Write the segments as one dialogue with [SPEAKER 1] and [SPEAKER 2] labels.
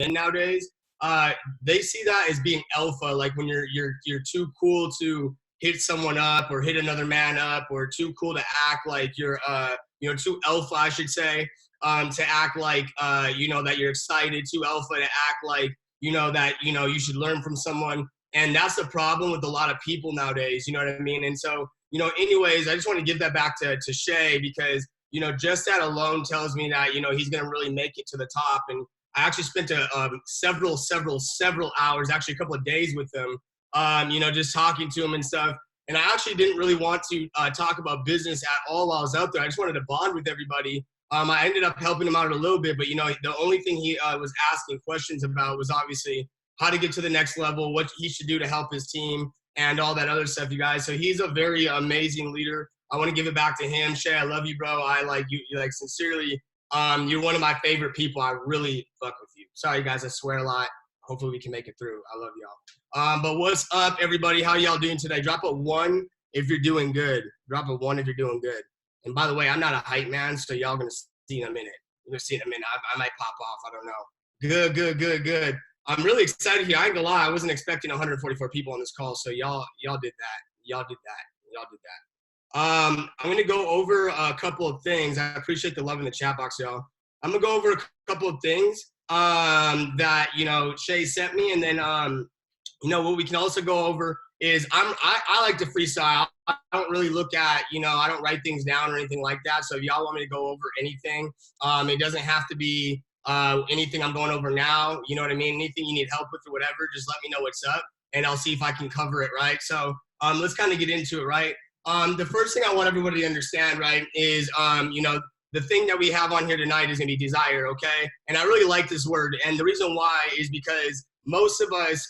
[SPEAKER 1] men nowadays, they see that as being alpha, like when you're too cool to hit someone up or hit another man up, or too cool to act like you're too alpha, I should say, to act like that you're excited, too alpha to act like that you should learn from someone. And that's the problem with a lot of people nowadays, you know what I mean? And so, anyways, I just want to give that back to Shay, because just that alone tells me that he's going to really make it to the top. And I actually spent several hours, actually a couple of days with him, just talking to him and stuff. And I actually didn't really want to talk about business at all while I was out there. I just wanted to bond with everybody. I ended up helping him out a little bit, but the only thing he was asking questions about was obviously how to get to the next level, what he should do to help his team, and all that other stuff, you guys. So he's a very amazing leader. I want to give it back to him. Shay, I love you, bro. I like you, like, sincerely. You're one of my favorite people. I really fuck with you. Sorry, guys, I swear a lot. Hopefully we can make it through. I love y'all. But what's up, everybody? How y'all doing today? Drop a 1 if you're doing good. Drop a 1 if you're doing good. And by the way, I'm not a hype man, so y'all gonna see in a minute. You're gonna see in a minute. I might pop off. I don't know. Good. I'm really excited here. I ain't gonna lie. I wasn't expecting 144 people on this call, so y'all did that. I'm gonna go over a couple of things. I appreciate the love in the chat box, y'all. I'm gonna go over a couple of things that Shay sent me, and then what we can also go over is I like to freestyle. I don't really look at I don't write things down or anything like that. So if y'all want me to go over anything, it doesn't have to be anything I'm going over now. You know what I mean? Anything you need help with or whatever, just let me know what's up, and I'll see if I can cover it, right? So let's kind of get into it, right? The first thing I want everybody to understand, right, is the thing that we have on here tonight is going to be desire, okay? And I really like this word, and the reason why is because most of us,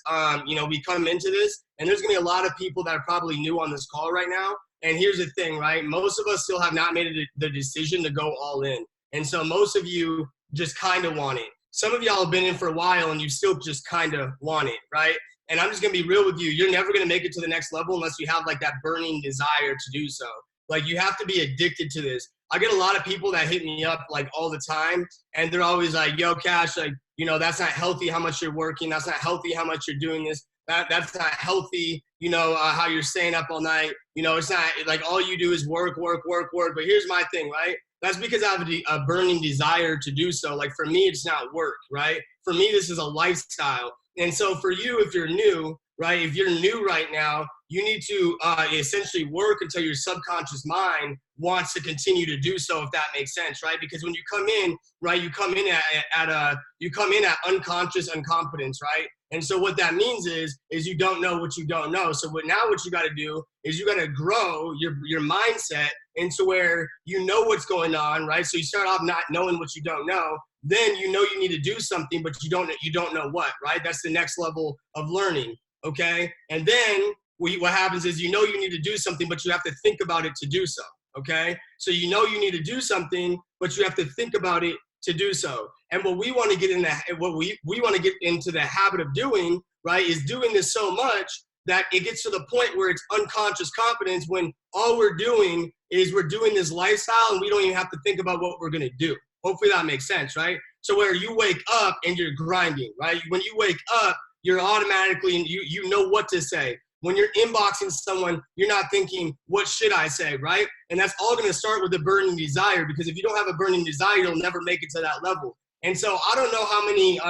[SPEAKER 1] we come into this, and there's going to be a lot of people that are probably new on this call right now. And here's the thing, right? Most of us still have not made the decision to go all in. And so most of you just kind of want it. Some of y'all have been in for a while, and you still just kind of want it, right? And I'm just going to be real with you. You're never going to make it to the next level unless you have like that burning desire to do so. Like, you have to be addicted to this. I get a lot of people that hit me up like all the time, and they're always like, yo, Cash, like, that's not healthy how much you're working. That's not healthy how much you're doing this. That's not healthy, how you're staying up all night. It's not like all you do is work. But here's my thing, right? That's because I have a burning desire to do so. Like, for me, it's not work, right? For me, this is a lifestyle. And so for you, if you're new, right, if you're new right now, you need to essentially work until your subconscious mind wants to continue to do so, if that makes sense, right? Because when you come in, right, you come in at unconscious incompetence, right? And so what that means is you don't know what you don't know. So what you got to do is you got to grow your mindset into where you know what's going on, right? So you start off not knowing what you don't know. Then you need to do something, but you don't know what, right? That's the next level of learning, okay? And then what happens is you need to do something, but you have to think about it to do so, okay? So you need to do something, but you have to think about it to do so. And what we want to get into the habit of doing, right, is doing this so much that it gets to the point where it's unconscious competence, when all we're doing is we're doing this lifestyle and we don't even have to think about what we're going to do. Hopefully that makes sense, right? So where you wake up and you're grinding, right? When you wake up, you're automatically, you know what to say. When you're inboxing someone, you're not thinking, what should I say, right? And that's all going to start with a burning desire, because if you don't have a burning desire, you'll never make it to that level. And so I don't know how many,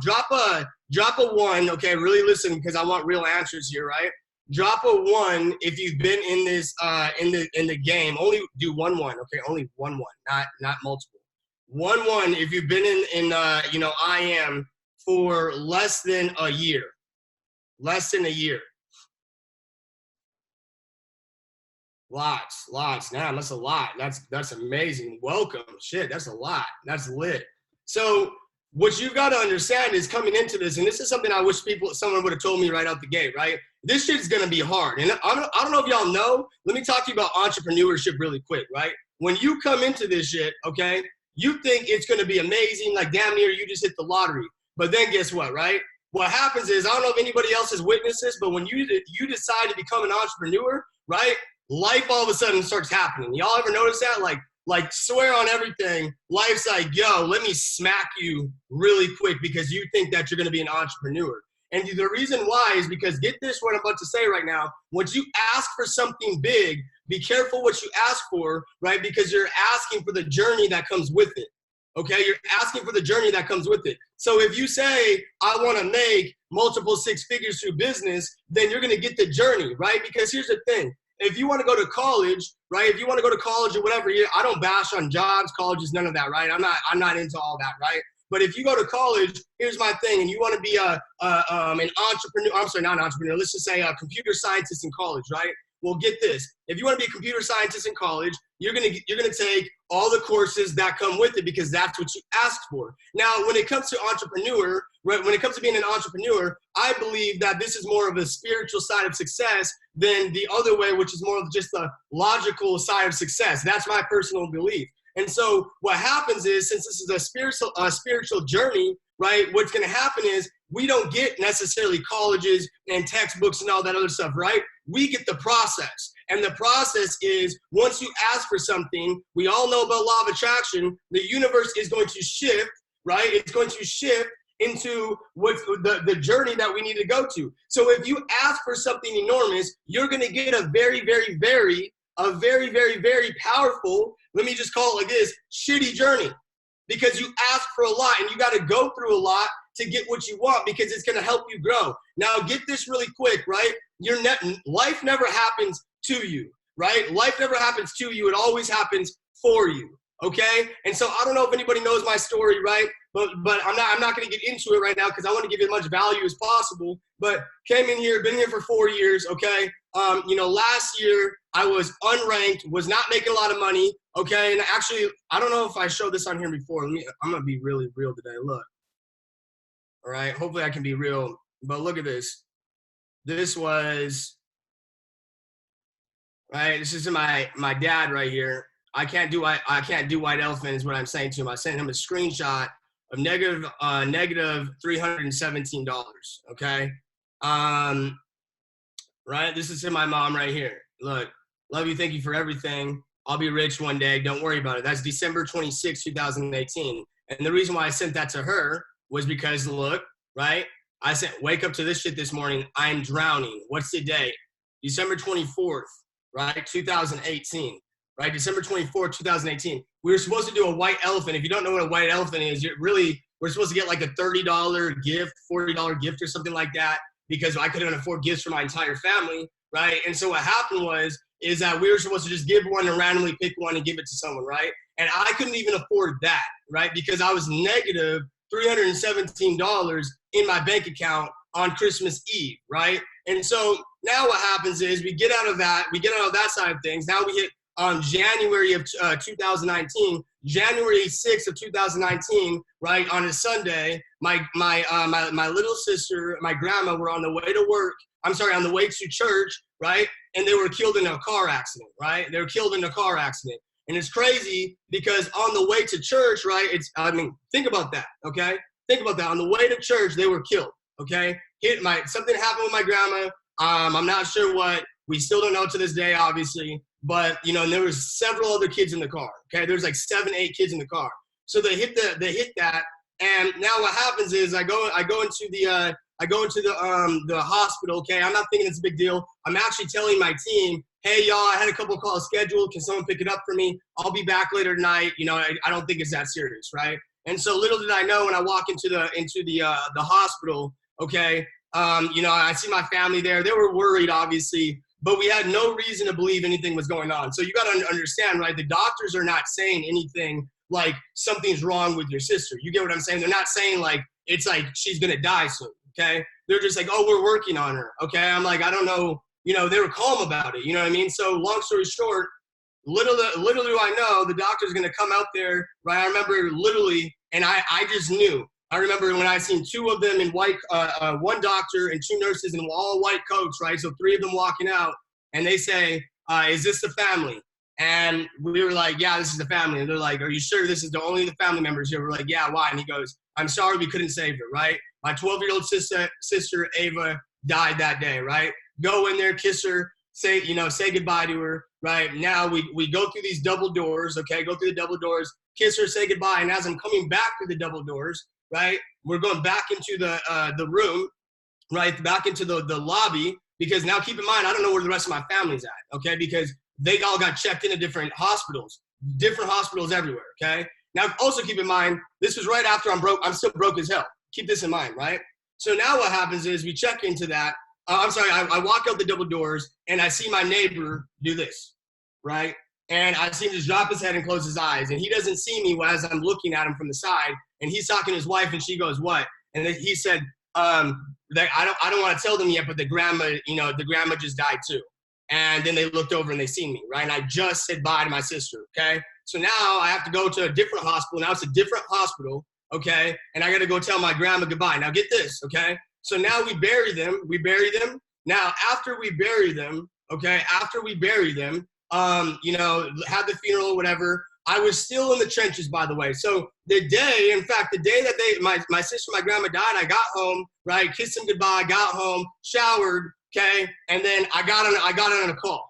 [SPEAKER 1] drop a 1, okay? Really listen, because I want real answers here, right? Drop a 1 if you've been in this, in the game. Only do 1, okay? Only 1, not multiple. 1 if you've been in I am for less than a year. Less than a year. Lots. Damn, that's a lot. That's amazing. Welcome. Shit, that's a lot. That's lit. So what you've got to understand is, coming into this, and this is something I wish someone would have told me right out the gate, right? This shit's going to be hard. And I don't know if y'all know. Let me talk to you about entrepreneurship really quick, right? When you come into this shit, okay, you think it's going to be amazing, like damn near you just hit the lottery. But then guess what, right? What happens is, I don't know if anybody else has witnessed this, but when you decide to become an entrepreneur, right, life all of a sudden starts happening. Y'all ever notice that? Like, like swear on everything. Life's like, yo, let me smack you really quick because you think that you're going to be an entrepreneur. And the reason why is because, get this, what I'm about to say right now. Once you ask for something big, be careful what you ask for, right? Because you're asking for the journey that comes with it. Okay, you're asking for the journey that comes with it. So if you say, I want to make multiple six figures through business, then you're going to get the journey, right? Because here's the thing. If you want to go to college, right? If you want to go to college or whatever, I don't bash on jobs, colleges, none of that, right? I'm not into all that, right? But if you go to college, here's my thing, and you want to be an entrepreneur, I'm sorry, not an entrepreneur, let's just say a computer scientist in college, right? Well, get this. If you want to be a computer scientist in college, you're gonna take all the courses that come with it because that's what you asked for. Now, when it comes to entrepreneur, right, when it comes to being an entrepreneur, I believe that this is more of a spiritual side of success than the other way, which is more of just the logical side of success. That's my personal belief. And so what happens is, since this is a spiritual journey, right, what's going to happen is we don't get necessarily colleges and textbooks and all that other stuff, right? We get the process. And the process is, once you ask for something, we all know about law of attraction, the universe is going to shift, right? It's going to shift into what's the journey that we need to go to. So if you ask for something enormous, you're going to get a very, very, very powerful, let me just call it like this, shitty journey. Because you ask for a lot and you got to go through a lot to get what you want, because it's going to help you grow. Now, get this really quick, right? Life never happens to you, right? Life never happens to you. It always happens for you, okay? And so I don't know if anybody knows my story, right? But I'm not going to get into it right now because I want to give you as much value as possible. But came in here, been here for 4 years, okay? Last year I was unranked, was not making a lot of money, okay? And actually, I don't know if I showed this on here before. I'm going to be really real today. Look. All right, hopefully I can be real, but look at this. This was, right, this is my dad right here. I can't do white elephant is what I'm saying to him. I sent him a screenshot of negative $317, okay? Right, this is to my mom right here. Look, love you, thank you for everything. I'll be rich one day, don't worry about it. That's December 26, 2018. And the reason why I sent that to her was because, look, right? I said, wake up to this shit this morning. I'm drowning. What's the date? December 24th, right? 2018, right? December 24th, 2018. We were supposed to do a white elephant. If you don't know what a white elephant is, we're supposed to get like a $30 gift, $40 gift or something like that, because I couldn't afford gifts for my entire family, right? And so what happened is that we were supposed to just give one and randomly pick one and give it to someone, right? And I couldn't even afford that, right? Because I was negative $317 in my bank account on Christmas Eve, right? And so now what happens is we get out of that side of things. Now we hit January of 2019, January 6th of 2019, right, on a Sunday, my little sister, my grandma were on the way to work. I'm sorry, on the way to church, right? And they were killed in a car accident, right? They were killed in a car accident. And it's crazy because on the way to church, right? Think about that, okay? Think about that. On the way to church, they were killed, okay? Something happened with my grandma. I'm not sure what. We still don't know to this day, obviously. But, and there was several other kids in the car, okay? There's like 7, 8 kids in the car. So they hit that. And now what happens is I go into the hospital, okay? I'm not thinking it's a big deal. I'm actually telling my team, hey, y'all, I had a couple of calls scheduled. Can someone pick it up for me? I'll be back later tonight. I don't think it's that serious, right? And so little did I know when I walk into the hospital, okay, I see my family there. They were worried, obviously, but we had no reason to believe anything was going on. So you got to understand, right? The doctors are not saying anything like something's wrong with your sister. You get what I'm saying? They're not saying like it's like she's going to die soon, okay? They're just like, oh, we're working on her, okay? I'm like, I don't know. They were calm about it. You know what I mean? So long story short, little do I know, the doctor's going to come out there, right? I remember literally, and I just knew. I remember when I seen 2 of them in white, 1 doctor and 2 nurses in all white coats, right? So 3 of them walking out, and they say, is this the family? And we were like, yeah, this is the family. And they're like, are you sure this is only the family members here? We're like, yeah, why? And he goes, I'm sorry we couldn't save her, right? My 12-year-old sister, Ava, died that day, right? Go in there, kiss her, say goodbye to her, right? Now we go through these double doors, okay? Go through the double doors, kiss her, say goodbye. And as I'm coming back through the double doors, right? We're going back into the room, right? Back into the lobby, because now keep in mind, I don't know where the rest of my family's at, okay? Because they all got checked into different hospitals everywhere, okay? Now also keep in mind, this was right after I'm still broke as hell. Keep this in mind, right? So now what happens is we check into that. I walk out the double doors and I see my neighbor do this, right? And I see him just drop his head and close his eyes. And he doesn't see me as I'm looking at him from the side. And he's talking to his wife and she goes, what? And then he said, that I don't want to tell them yet, but the grandma just died too. And then they looked over and they seen me, right? And I just said bye to my sister, okay? So now I have to go to a different hospital. Now it's a different hospital, okay? And I got to go tell my grandma goodbye. Now get this, okay? So now we bury them. Now after we bury them, okay, had the funeral or whatever, I was still in the trenches, by the way. So the day that my sister, my grandma died, I got home, right, kissed them goodbye, got home, showered, okay, and then I got on a call.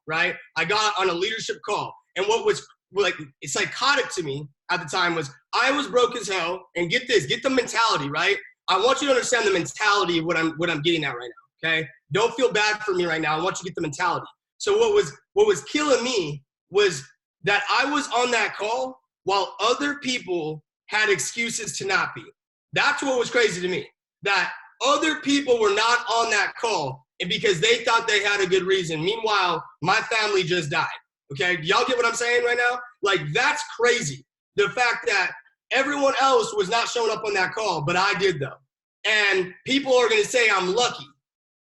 [SPEAKER 1] Right? I got on a leadership call. And what was like psychotic to me at the time was I was broke as hell. And get the mentality, right? I want you to understand the mentality of what I'm getting at right now, okay? Don't feel bad for me right now. I want you to get the mentality. So what was killing me was that I was on that call while other people had excuses to not be. That's what was crazy to me, that other people were not on that call and because they thought they had a good reason. Meanwhile, my family just died, okay? Y'all get what I'm saying right now? Like, that's crazy. The fact that everyone else was not showing up on that call, but I did though. And people are gonna say I'm lucky,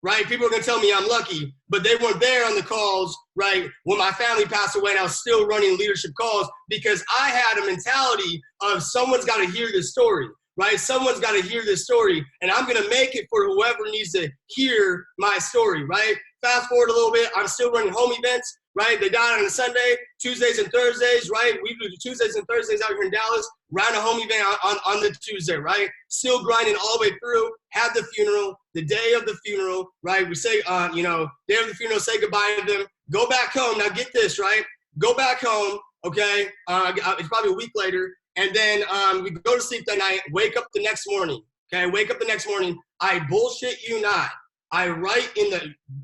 [SPEAKER 1] right? People are gonna tell me I'm lucky, but they weren't there on the calls, right? When my family passed away and I was still running leadership calls because I had a mentality of someone's gotta hear this story, right? Someone's gotta hear this story and I'm gonna make it for whoever needs to hear my story, right? Fast forward a little bit, I'm still running home events, right? They died on a Sunday, Tuesdays and Thursdays, right? We do Tuesdays and Thursdays out here in Dallas, ran a home event on the Tuesday, right? Still grinding all the way through, had the funeral, the day of the funeral, right? We say, day of the funeral, say goodbye to them, go back home. Now get this, right? Go back home, okay? It's probably a week later. And then we go to sleep that night, wake up the next morning, okay? Wake up the next morning, I bullshit you not. I write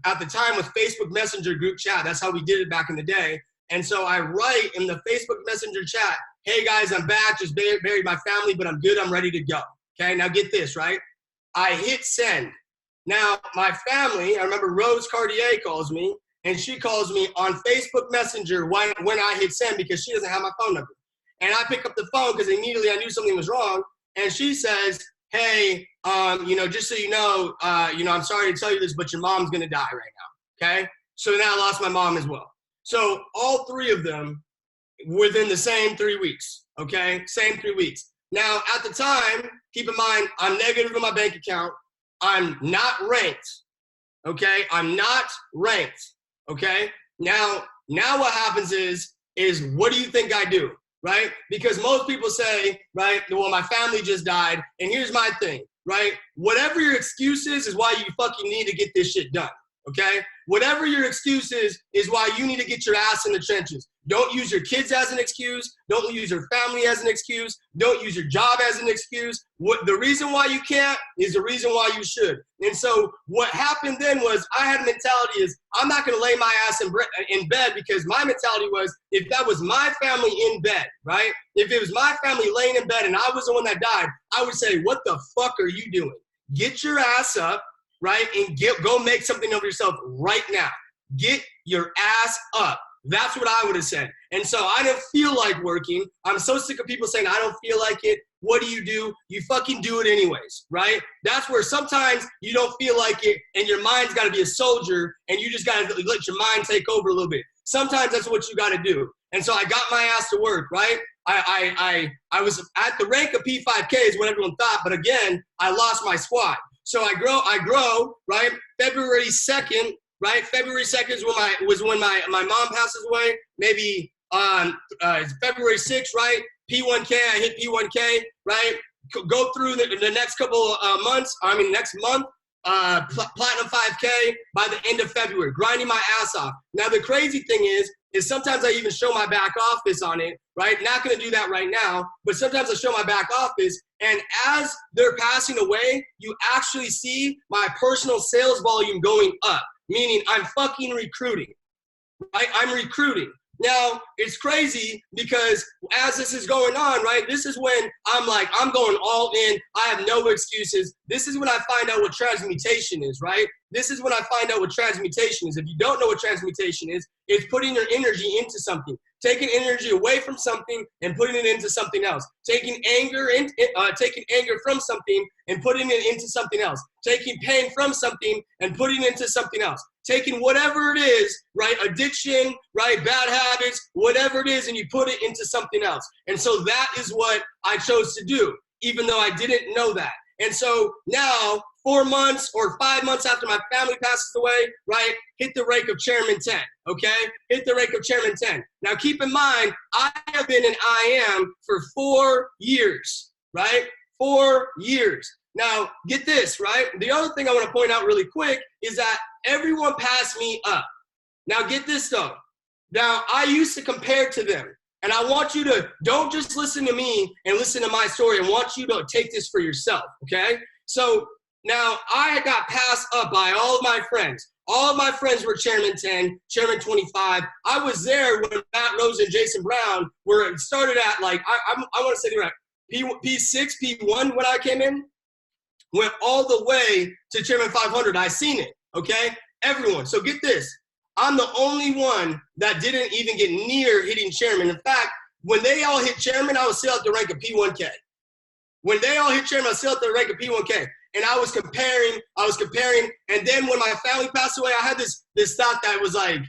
[SPEAKER 1] at the time with Facebook Messenger group chat. That's how we did it back in the day. And so I write in the Facebook Messenger chat, hey guys, I'm back, just buried my family, but I'm good, I'm ready to go. Okay, now get this, right? I hit send. Now my family, I remember Rose Cartier calls me, and she calls me on Facebook Messenger when I hit send because she doesn't have my phone number. And I pick up the phone because immediately I knew something was wrong. And she says, hey, just so you know, I'm sorry to tell you this, but your mom's gonna die right now, okay? So now I lost my mom as well. So all three of them within the same 3 weeks, okay? Same 3 weeks. Now, at the time, keep in mind, I'm negative in my bank account. I'm not ranked, okay? I'm not ranked, okay? Now what happens is what do you think I do? Right? Because most people say, right, well, my family just died, and here's my thing, right? Whatever your excuse is why you fucking need to get this shit done, okay? Whatever your excuse is why you need to get your ass in the trenches. Don't use your kids as an excuse. Don't use your family as an excuse. Don't use your job as an excuse. The reason why you can't is the reason why you should. And so what happened then was I had a mentality is I'm not going to lay my ass in bed because my mentality was if that was my family in bed, right? If it was my family laying in bed and I was the one that died, I would say, what the fuck are you doing? Get your ass up, right? And go make something of yourself right now. Get your ass up. That's what I would have said. And so I didn't feel like working. I'm so sick of people saying, I don't feel like it. What do? You fucking do it anyways, right? That's where sometimes you don't feel like it and your mind's got to be a soldier and you just got to let your mind take over a little bit. Sometimes that's what you got to do. And so I got my ass to work, right? I was at the rank of P5K is what everyone thought. But again, I lost my squad. So I grow, right? February 2nd, right? February 2nd was when my mom passes away. Maybe February 6th, right? P1K, I hit P1K, right? Go through the next couple months, next month, platinum 5K by the end of February, grinding my ass off. Now, the crazy thing is sometimes I even show my back office on it, right? Not gonna do that right now, but sometimes I show my back office, and as they're passing away, you actually see my personal sales volume going up, meaning I'm fucking recruiting, right? I'm recruiting. Now, it's crazy because as this is going on, right, this is when I'm like, I'm going all in. I have no excuses. This is when I find out what transmutation is, right? This is when I find out what transmutation is. If you don't know what transmutation is, it's putting your energy into something, taking energy away from something and putting it into something else, taking anger from something and putting it into something else, taking pain from something and putting it into something else, taking whatever it is, right, addiction, right, bad habits, whatever it is, and you put it into something else. And so that is what I chose to do, even though I didn't know that. And so now, 4 months or 5 months after my family passes away, right, hit the rake of Chairman 10, okay? Hit the rake of Chairman 10. Now, keep in mind, I have been an IM for 4 years, right? 4 years. Now, get this, right? The other thing I want to point out really quick is that everyone passed me up. Now, get this, though. Now, I used to compare to them. And I want you to, don't just listen to me and listen to my story. I want you to take this for yourself, okay? So now I got passed up by all of my friends. All of my friends were Chairman 10, Chairman 25. I was there when Matt Rose and Jason Brown were started at, like, I want to say they were at P6, P1 when I came in. Went all the way to Chairman 500. I seen it, okay? Everyone. So get this. I'm the only one that didn't even get near hitting Chairman. In fact, when they all hit Chairman, I was still at the rank of P1K. When they all hit Chairman, I was still at the rank of P1K. And I was comparing, and then when my family passed away, I had this thought that was like,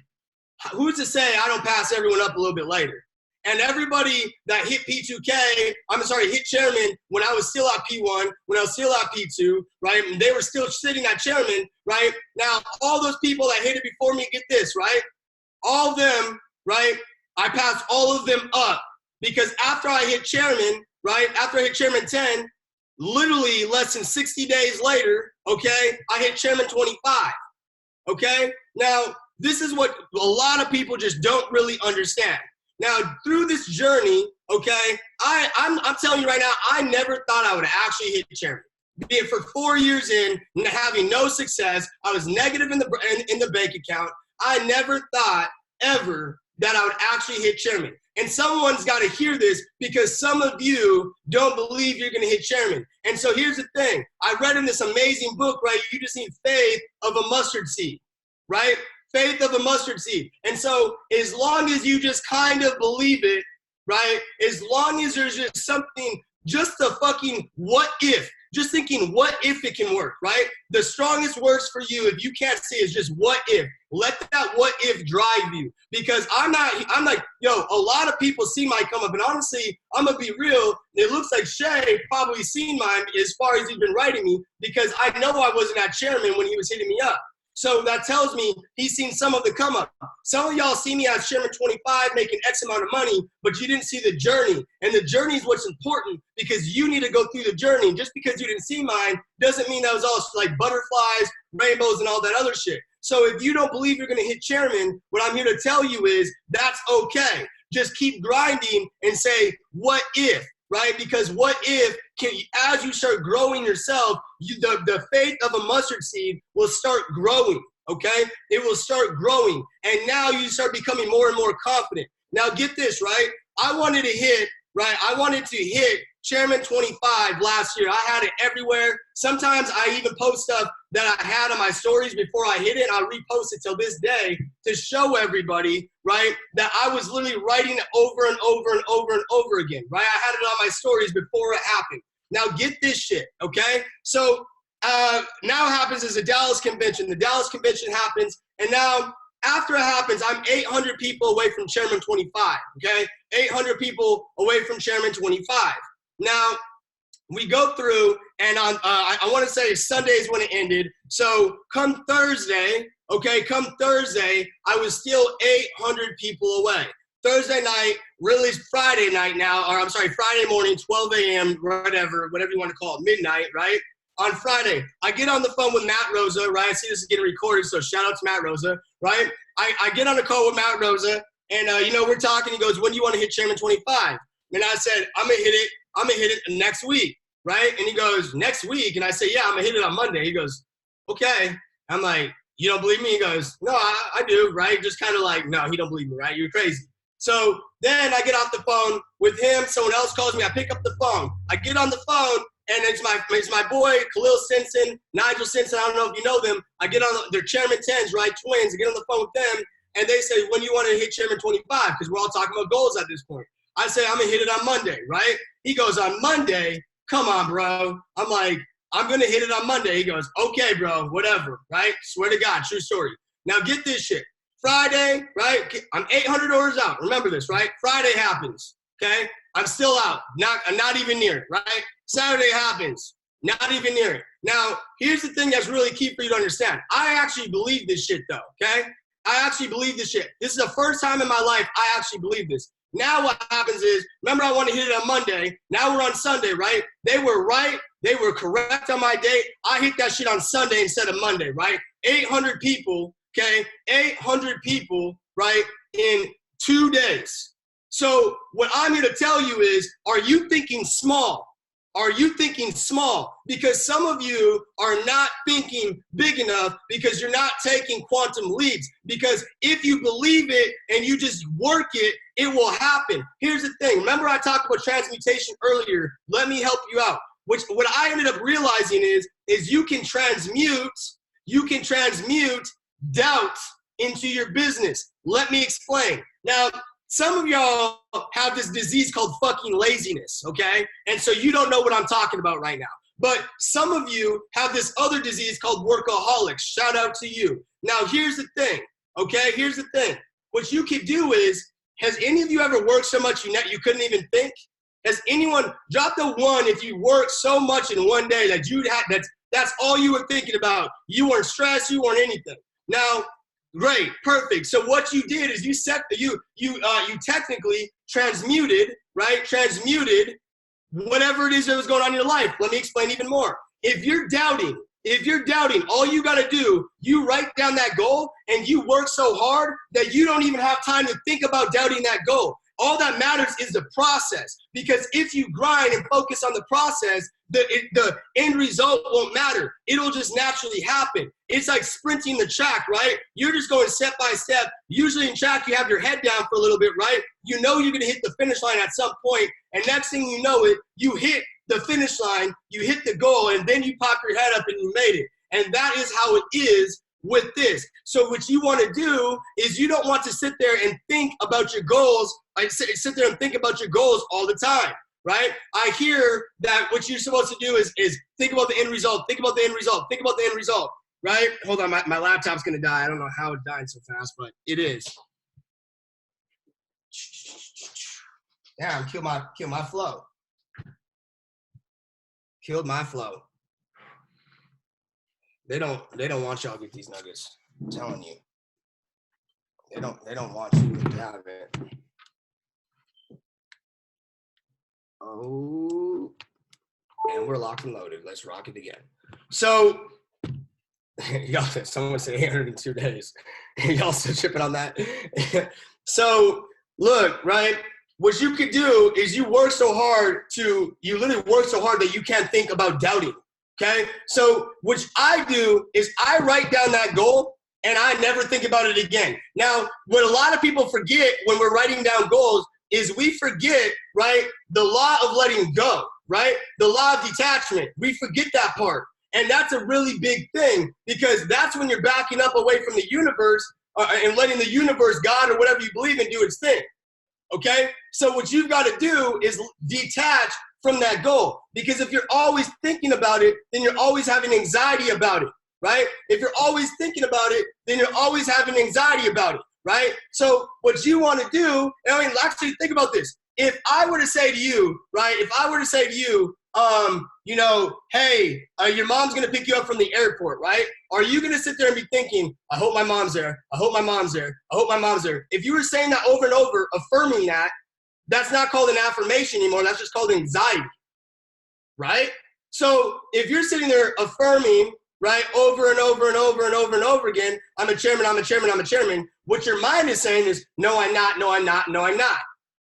[SPEAKER 1] who's to say I don't pass everyone up a little bit later? And everybody that hit hit Chairman when I was still at P1, when I was still at P2, right? And they were still sitting at Chairman, right? Now, all those people that hit it before me, get this, right? All of them, right? I passed all of them up because after I hit Chairman, right? After I hit Chairman 10, literally less than 60 days later, okay, I hit Chairman 25, okay? Now, this is what a lot of people just don't really understand. Now, through this journey, okay, I'm telling you right now, I never thought I would actually hit Chairman. Being for 4 years in, having no success, I was negative in the bank account. I never thought ever that I would actually hit Chairman. And someone's got to hear this because some of you don't believe you're going to hit Chairman. And so here's the thing. I read in this amazing book, right? You just need faith of a mustard seed, right? Faith of a mustard seed. And so as long as you just kind of believe it, right? As long as there's just something, just a fucking what if, just thinking what if it can work, right? The strongest words for you, if you can't see, is just what if. Let that what if drive you. Because I'm like, yo, a lot of people see mine come up. And honestly, I'm going to be real. It looks like Shay probably seen mine as far as he's been writing me because I know I wasn't at Chairman when he was hitting me up. So that tells me he's seen some of the come up. Some of y'all see me as Chairman 25 making X amount of money, but you didn't see the journey. And the journey is what's important because you need to go through the journey. Just because you didn't see mine doesn't mean that was all like butterflies, rainbows, and all that other shit. So if you don't believe you're going to hit Chairman, what I'm here to tell you is that's okay. Just keep grinding and say, what if? Right? Because what if, as you start growing yourself, the faith of a mustard seed will start growing, okay? It will start growing. And now you start becoming more and more confident. Now get this, right? I wanted to hit Chairman 25 last year. I had it everywhere. Sometimes I even post stuff that I had on my stories before I hit it. I repost it till this day to show everybody, right, that I was literally writing it over and over and over and over again, right? I had it on my stories before it happened. Now get this shit, okay? So now happens is the Dallas convention. The Dallas convention happens, and now after it happens, I'm 800 people away from Chairman 25, okay? 800 people away from Chairman 25. Now, we go through, and on I want to say Sundays when it ended. So come Thursday, I was still 800 people away. Thursday night, really Friday night now, or I'm sorry, Friday morning, 12 a.m., whatever you want to call it, midnight, right? on Friday. I get on the phone with Matt Rosa, right? I see this is getting recorded, so shout out to Matt Rosa, right? I get on a call with Matt Rosa, and, we're talking. He goes, when do you want to hit Chairman 25? And I said, I'm going to hit it next week, right? And he goes, next week? And I say, yeah, I'm going to hit it on Monday. He goes, okay. I'm like, you don't believe me? He goes, no, I do, right? Just kind of like, no, he don't believe me, right? You're crazy. So then I get off the phone with him. Someone else calls me. I pick up the phone. I get on the phone, and it's my boy, Khalil Simpson, Nigel Simpson. I don't know if you know them. I get on, they're Chairman 10s, right? Twins. I get on the phone with them, and they say, when do you want to hit Chairman 25? Because we're all talking about goals at this point. I say, I'm going to hit it on Monday, right? He goes, on Monday? Come on, bro. I'm like, I'm going to hit it on Monday. He goes, okay, bro, whatever, right? Swear to God, true story. Now get this shit. Friday, right? I'm 800 orders out. Remember this, right? Friday happens, okay? I'm still out. I'm not even near it, right? Saturday happens. Not even near it. Now, here's the thing that's really key for you to understand. I actually believe this shit, though, okay? I actually believe this shit. This is the first time in my life I actually believe this. Now what happens is, remember I want to hit it on Monday. Now we're on Sunday, right? They were right. They were correct on my date. I hit that shit on Sunday instead of Monday, right? 800 people, okay? 800 people, right, in 2 days. So what I'm here to tell you is, are you thinking small? Are you thinking small? Because some of you are not thinking big enough because you're not taking quantum leaps. Because if you believe it and you just work it, it will happen. Here's the thing. Remember I talked about transmutation earlier. Let me help you out. What I ended up realizing is you can transmute doubt into your business. Let me explain. Now, some of y'all have this disease called fucking laziness, okay? And so you don't know what I'm talking about right now. But some of you have this other disease called workaholics. Shout out to you. Now, here's the thing, okay? Here's the thing. What you could do is, has any of you ever worked so much you couldn't even think? Has anyone, drop the one if you worked so much in one day that that's all you were thinking about. You weren't stressed, you weren't anything. Now, great, perfect. So what you did is you technically transmuted, right? Transmuted whatever it is that was going on in your life. Let me explain even more. If you're doubting, all you got to do, you write down that goal and you work so hard that you don't even have time to think about doubting that goal. All that matters is the process. Because if you grind and focus on the process, the end result won't matter. It'll just naturally happen. It's like sprinting the track, right? You're just going step by step. Usually in track, you have your head down for a little bit, right? You know you're going to hit the finish line at some point, and next thing you know it, you hit the finish line, you hit the goal, and then you pop your head up and you made it. And that is how it is with this. So what you want to do is you don't want to sit there and think about your goals. Sit there and think about your goals all the time, right? I hear that what you're supposed to do is think about the end result, think about the end result, think about the end result, right? Hold on, my laptop's going to die. I don't know how it's dying so fast, but it is. Damn, kill my flow. Killed my flow. They don't want y'all to get these nuggets. I'm telling you. They don't want you to have it. Oh, and we're locked and loaded. Let's rock it again. So, y'all, someone said 802 days. Y'all still tripping on that? So, look, right? What you could do is you literally work so hard that you can't think about doubting. Okay? So, what I do is I write down that goal and I never think about it again. Now, what a lot of people forget when we're writing down goals is we forget, right, the law of letting go, right? The law of detachment. We forget that part. And that's a really big thing because that's when you're backing up away from the universe and letting the universe, God, or whatever you believe in, do its thing. Okay? So what you've got to do is detach from that goal. Because if you're always thinking about it, then you're always having anxiety about it, right? If you're always thinking about it, then you're always having anxiety about it. Right? So what you want to do, and I mean, actually think about this. If I were to say to you, right, hey, your mom's going to pick you up from the airport, right? Are you going to sit there and be thinking, I hope my mom's there. I hope my mom's there. I hope my mom's there. If you were saying that over and over, affirming that, that's not called an affirmation anymore. That's just called anxiety, right? So if you're sitting there affirming, right, over and over and over and over and over again, I'm a chairman, I'm a chairman, I'm a chairman, what your mind is saying is, no, I'm not, no, I'm not, no, I'm not.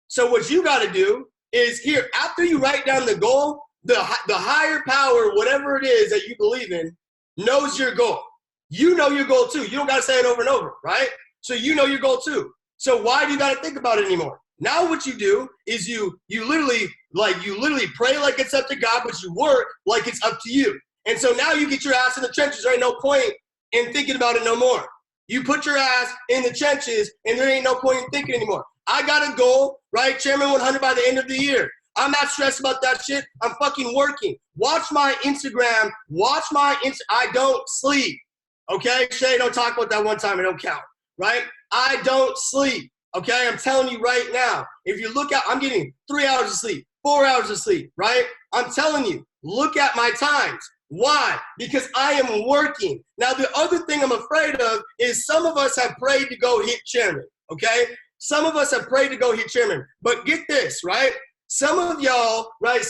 [SPEAKER 1] So what you got to do is here, after you write down the goal, the higher power, whatever it is that you believe in, knows your goal. You know your goal too. You don't got to say it over and over, right? So you know your goal too. So why do you got to think about it anymore? Now what you do is you literally pray like it's up to God, but you work like it's up to you. And so now you get your ass in the trenches. There ain't no point in thinking about it no more. You put your ass in the trenches, and there ain't no point in thinking anymore. I got a goal, right? Chairman 100 by the end of the year. I'm not stressed about that shit. I'm fucking working. Watch my Instagram. I don't sleep. Okay? Shay, don't talk about that one time. It don't count, right? I don't sleep. Okay? I'm telling you right now. If you look at, I'm getting 3 hours of sleep, 4 hours of sleep, right? I'm telling you, look at my times. Why? Because I am working. Now, the other thing I'm afraid of is some of us have prayed to go hit chairman, okay? Some of us have prayed to go hit chairman. But get this, right? Some of y'all, right,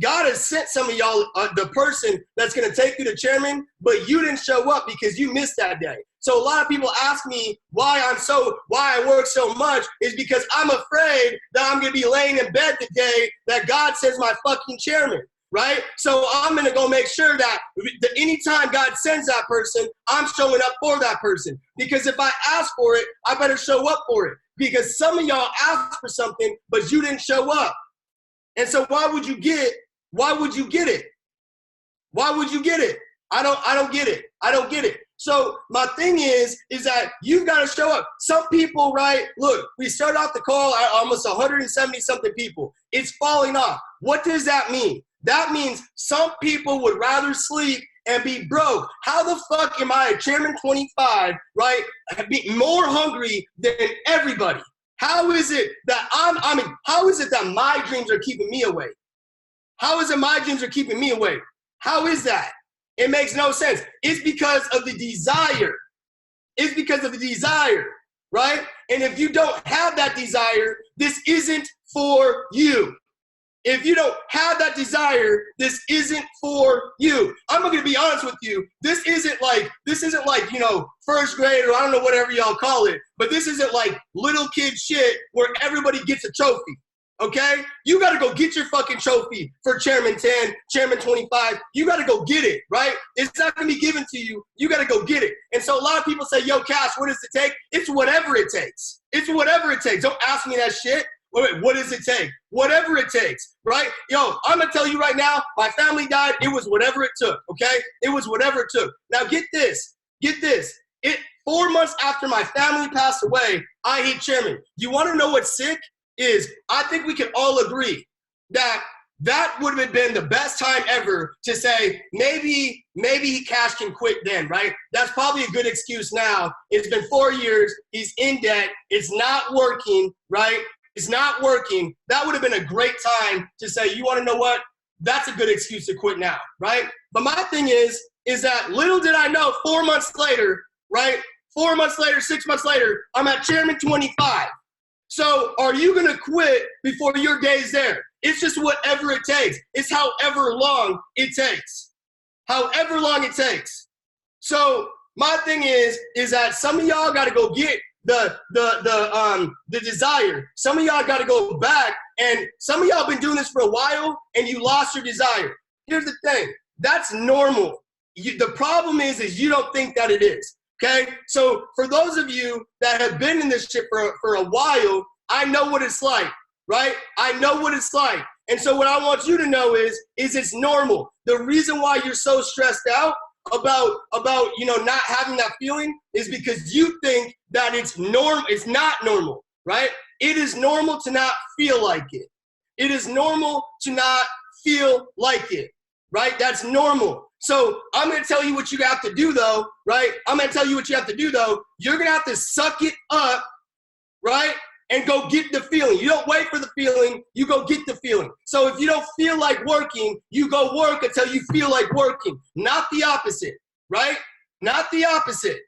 [SPEAKER 1] God has sent some of y'all the person that's going to take you to chairman, but you didn't show up because you missed that day. So a lot of people ask me why I work so much is because I'm afraid that I'm going to be laying in bed the day that God says my fucking chairman. Right? So I'm going to go make sure that anytime God sends that person, I'm showing up for that person. Because if I ask for it, I better show up for it. Because some of y'all asked for something, but you didn't show up. And so why would you get it? Why would you get it? I don't get it. I don't get it. So my thing is that you've got to show up. Some people, right? Look, we started off the call at almost 170 something people. It's falling off. What does that mean? That means some people would rather sleep and be broke. How the fuck am I a chairman 25, right? Be more hungry than everybody. How is it that how is it that my dreams are keeping me awake? How is it my dreams are keeping me awake? How is that? It makes no sense. It's because of the desire. It's because of the desire, right? And if you don't have that desire, this isn't for you. If you don't have that desire, this isn't for you. I'm going to be honest with you. This isn't like, you know, first grade or I don't know, whatever y'all call it. But this isn't like little kid shit where everybody gets a trophy. Okay? You got to go get your fucking trophy for Chairman 10, Chairman 25. You got to go get it, right? It's not going to be given to you. You got to go get it. And so a lot of people say, yo, Cash, what does it take? It's whatever it takes. It's whatever it takes. Don't ask me that shit. Wait, what does it take? Whatever it takes, right? Yo, I'm going to tell you right now, my family died. It was whatever it took, okay? It was whatever it took. Now get this. 4 months after my family passed away, I hit chairman. You want to know what's sick? Is I think we can all agree that would have been the best time ever to say, maybe Cash can quit then, right? That's probably a good excuse now. It's been 4 years. He's in debt. It's not working, right? It's not working. That would have been a great time to say, you want to know what? That's a good excuse to quit now, right? But my thing is that little did I know 4 months later, right? 4 months later, 6 months later, I'm at Chairman 25. So are you going to quit before your day's there? It's just whatever it takes. It's however long it takes. However long it takes. So my thing is that some of y'all got to go get the desire. Some of y'all got to go back, and some of y'all been doing this for a while and you lost your desire. Here's the thing. That's normal. The problem is you don't think that it is. Okay? So for those of you that have been in this shit for a while, I know what it's like, right? I know what it's like. And so what I want you to know is it's normal. The reason why you're so stressed out about you know, not having that feeling is because you think that it's normal. It's not normal, right? It is normal to not feel like it. It is normal to not feel like it, right? That's normal. So I'm going to tell you what you have to do though, right? I'm going to tell you what you have to do though. You're going to have to suck it up, right? And go get the feeling. You don't wait for the feeling, you go get the feeling. So if you don't feel like working, you go work until you feel like working. Not the opposite, right? Not the opposite.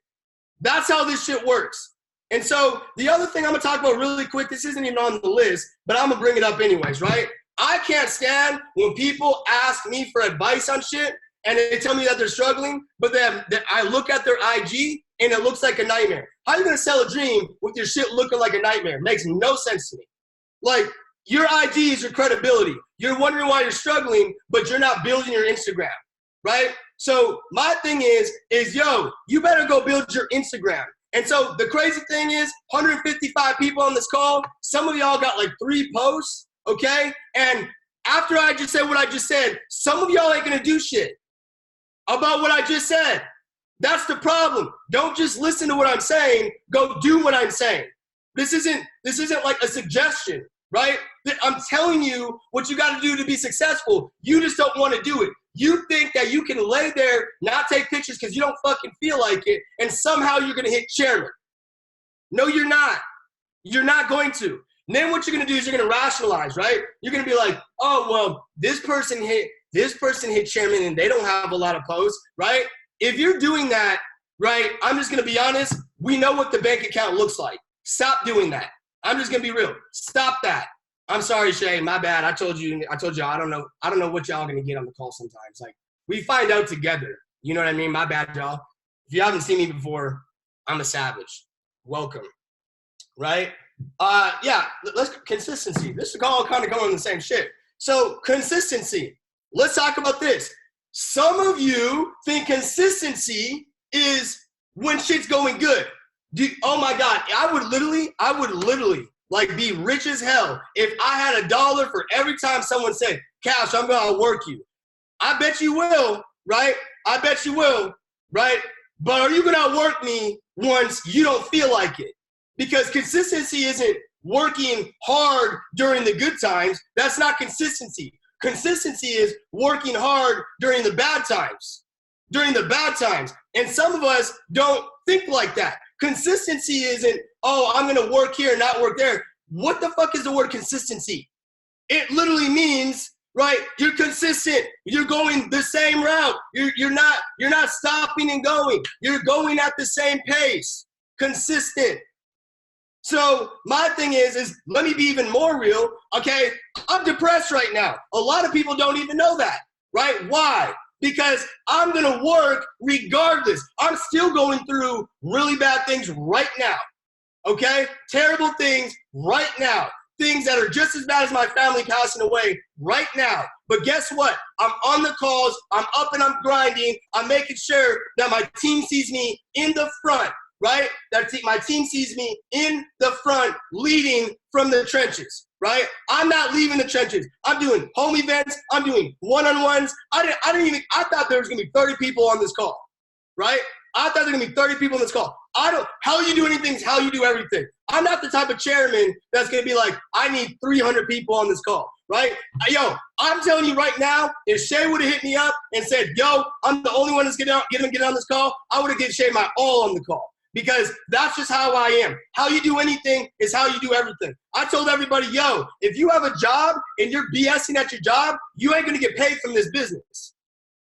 [SPEAKER 1] That's how this shit works. And so the other thing I'm gonna talk about really quick, this isn't even on the list, but I'm gonna bring it up anyways, right? I can't stand when people ask me for advice on shit and they tell me that they're struggling, but I look at their IG and it looks like a nightmare. How are you gonna sell a dream with your shit looking like a nightmare? Makes no sense to me. Like, your IG is your credibility. You're wondering why you're struggling, but you're not building your Instagram, right? So my thing is yo, you better go build your Instagram. And so the crazy thing is 155 people on this call, some of y'all got like 3 posts, okay? And after I just said what I just said, some of y'all ain't gonna do shit about what I just said. That's the problem. Don't just listen to what I'm saying, go do what I'm saying. This isn't like a suggestion, right? I'm telling you what you gotta do to be successful. You just don't wanna do it. You think that you can lay there, not take pictures because you don't fucking feel like it, and somehow you're gonna hit chairman. No, you're not. You're not going to. And then what you're gonna do is you're gonna rationalize, right? You're gonna be like, oh, well, this person hit chairman and they don't have a lot of posts, right? If you're doing that, right, I'm just gonna be honest, we know what the bank account looks like. Stop doing that. I'm just gonna be real. Stop that. I'm sorry, Shay. My bad. I told you. I don't know what y'all gonna get on the call sometimes. Like, we find out together. You know what I mean? My bad, y'all. If you haven't seen me before, I'm a savage. Welcome. Right? Yeah. Let's consistency. This is all kind of going on the same shit. So consistency. Let's talk about this. Some of you think consistency is when shit's going good. Oh my God, I would literally like be rich as hell if I had $1 for every time someone said, Cash, I'm gonna work you. I bet you will, right? I bet you will, right? But are you gonna outwork me once you don't feel like it? Because consistency isn't working hard during the good times. That's not consistency. Consistency is working hard during the bad times. During the bad times. And some of us don't think like that. Consistency isn't, oh, I'm gonna work here and not work there. What the fuck is the word consistency? It literally means, right, you're consistent. You're going the same route. You're not stopping and going. You're going at the same pace. Consistent. So my thing is let me be even more real, okay? I'm depressed right now. A lot of people don't even know that, right? Why? Because I'm gonna work regardless. I'm still going through really bad things right now, okay? Terrible things right now. Things that are just as bad as my family passing away right now. But guess what? I'm on the calls, I'm up and I'm grinding, I'm making sure that my team sees me in the front, right? My team sees me in the front leading from the trenches, right? I'm not leaving the trenches. I'm doing home events. I'm doing one-on-ones. I thought there was gonna be 30 people on this call, right? I thought there were gonna be 30 people on this call. How you do anything is how you do everything. I'm not the type of chairman that's gonna be like, I need 300 people on this call, right? Yo, I'm telling you right now, if Shay would have hit me up and said, yo, I'm the only one that's gonna get on this call, I would have given Shay my all on the call. Because that's just how I am. How you do anything is how you do everything. I told everybody, yo, if you have a job and you're BSing at your job, you ain't gonna get paid from this business.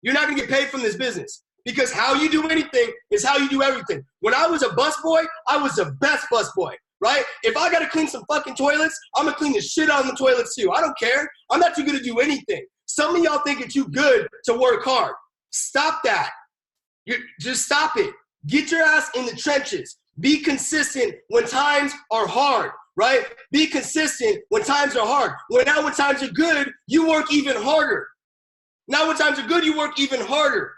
[SPEAKER 1] You're not gonna get paid from this business. Because how you do anything is how you do everything. When I was a busboy, I was the best busboy, right? If I gotta clean some fucking toilets, I'm gonna clean the shit out of the toilets too. I don't care. I'm not too good to do anything. Some of y'all think you're too good to work hard. Stop that. Just stop it. Get your ass in the trenches. Be consistent when times are hard, right? Be consistent when times are hard. When times are good, you work even harder. Now when times are good, you work even harder.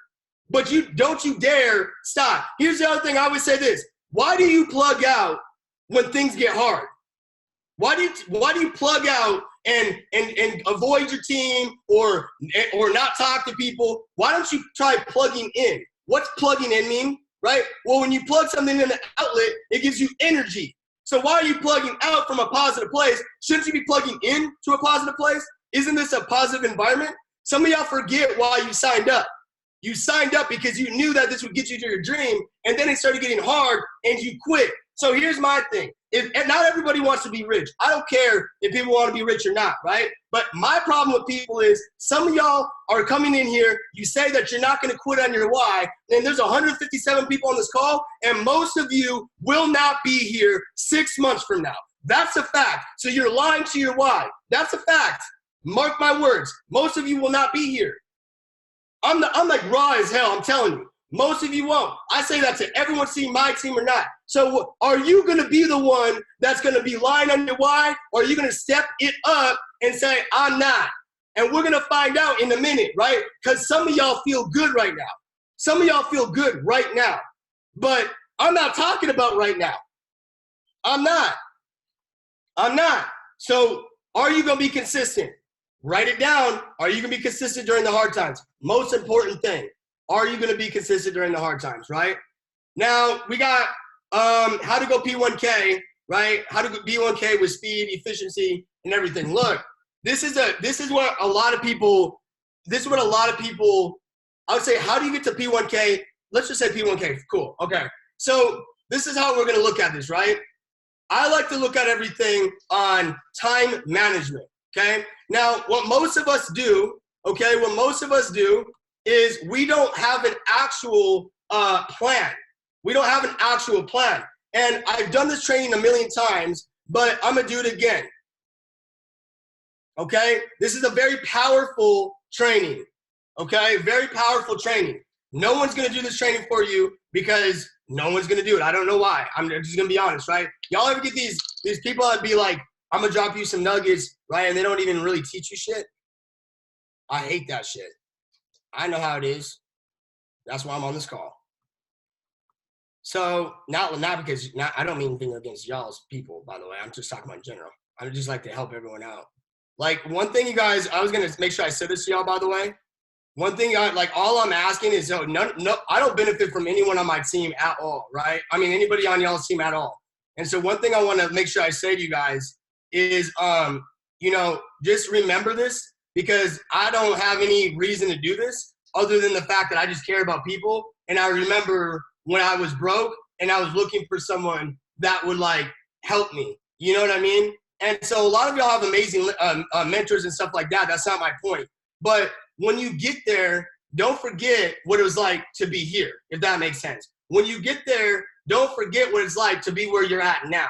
[SPEAKER 1] But don't you dare stop. Here's the other thing. I always say this. Why do you plug out when things get hard? Why do you plug out and avoid your team or not talk to people? Why don't you try plugging in? What's plugging in mean? Right? Well, when you plug something in the outlet, it gives you energy. So why are you plugging out from a positive place? Shouldn't you be plugging in to a positive place? Isn't this a positive environment? Some of y'all forget why you signed up. You signed up because you knew that this would get you to your dream, and then it started getting hard, and you quit. So here's my thing. And not everybody wants to be rich. I don't care if people want to be rich or not, right? But my problem with people is some of y'all are coming in here, you say that you're not going to quit on your why, and there's 157 people on this call, and most of you will not be here 6 months from now. That's a fact. So you're lying to your why. That's a fact. Mark my words. Most of you will not be here. I'm like raw as hell. I'm telling you. Most of you won't. I say that to everyone seeing my team or not. So are you going to be the one that's going to be lying on your why? Or are you going to step it up and say, I'm not? And we're going to find out in a minute, right? Because some of y'all feel good right now. Some of y'all feel good right now. But I'm not talking about right now. I'm not. So are you going to be consistent? Write it down. Are you going to be consistent during the hard times? Most important thing. Are you going to be consistent during the hard times, right? Now, we got how to go P1K, right? How to go P1K with speed, efficiency, and everything. Look, this is what a lot of people, I would say, how do you get to P1K? Let's just say P1K. Cool. Okay. So this is how we're going to look at this, right? I like to look at everything on time management, okay? Now, what most of us do is we don't have an actual plan. We don't have an actual plan. And I've done this training a million times, but I'm going to do it again. Okay? This is a very powerful training. Okay? Very powerful training. No one's going to do this training for you because no one's going to do it. I don't know why. I'm just going to be honest, right? Y'all ever get these people that be like, I'm going to drop you some nuggets, right? And they don't even really teach you shit? I hate that shit. I know how it is. That's why I'm on this call. So not because I don't mean anything against y'all's people, by the way. I'm just talking about in general. I just like to help everyone out. Like one thing, you guys, I was gonna make sure I said this to y'all, by the way. One thing, all I'm asking is, I don't benefit from anyone on my team at all, right? I mean, anybody on y'all's team at all. And so one thing I want to make sure I say to you guys is, just remember this, because I don't have any reason to do this other than the fact that I just care about people. And I remember when I was broke and I was looking for someone that would help me. You know what I mean? And so a lot of y'all have amazing mentors and stuff like that. That's not my point. But when you get there, don't forget what it was like to be here, if that makes sense. When you get there, don't forget what it's like to be where you're at now.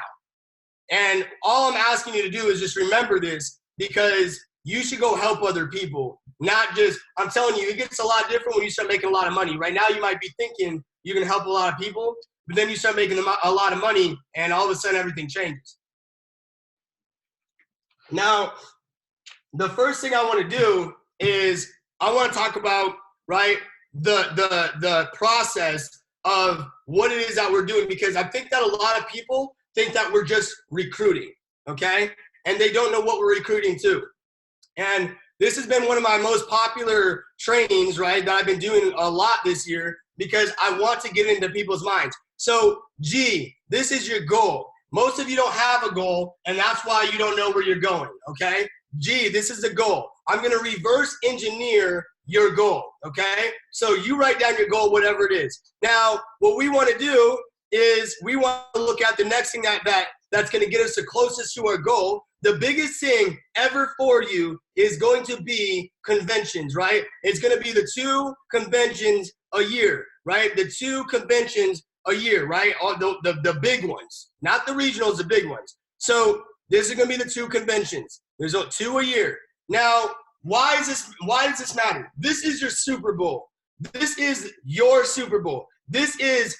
[SPEAKER 1] And all I'm asking you to do is just remember this, because you should go help other people. Not just, I'm telling you, it gets a lot different when you start making a lot of money. Right now, you might be thinking you can help a lot of people, but then you start making a lot of money, and all of a sudden, everything changes. Now, the first thing I want to do is I want to talk about, right, the process of what it is that we're doing, because I think that a lot of people think that we're just recruiting, okay? And they don't know what we're recruiting to. And this has been one of my most popular trainings, right, that I've been doing a lot this year, because I want to get into people's minds. So, G, this is your goal. Most of you don't have a goal, and that's why you don't know where you're going, okay? G, this is the goal. I'm going to reverse engineer your goal, okay? So you write down your goal, whatever it is. Now, what we want to do is we want to look at the next thing that's going to get us the closest to our goal. The biggest thing ever for you is going to be conventions, right? It's going to be the 2 conventions a year, right? The 2 conventions a year, right? The big ones, not the regionals, the big ones. So this is going to be the 2 conventions. There's 2 a year. Now, why does this matter? This is your Super Bowl. This is your Super Bowl. This is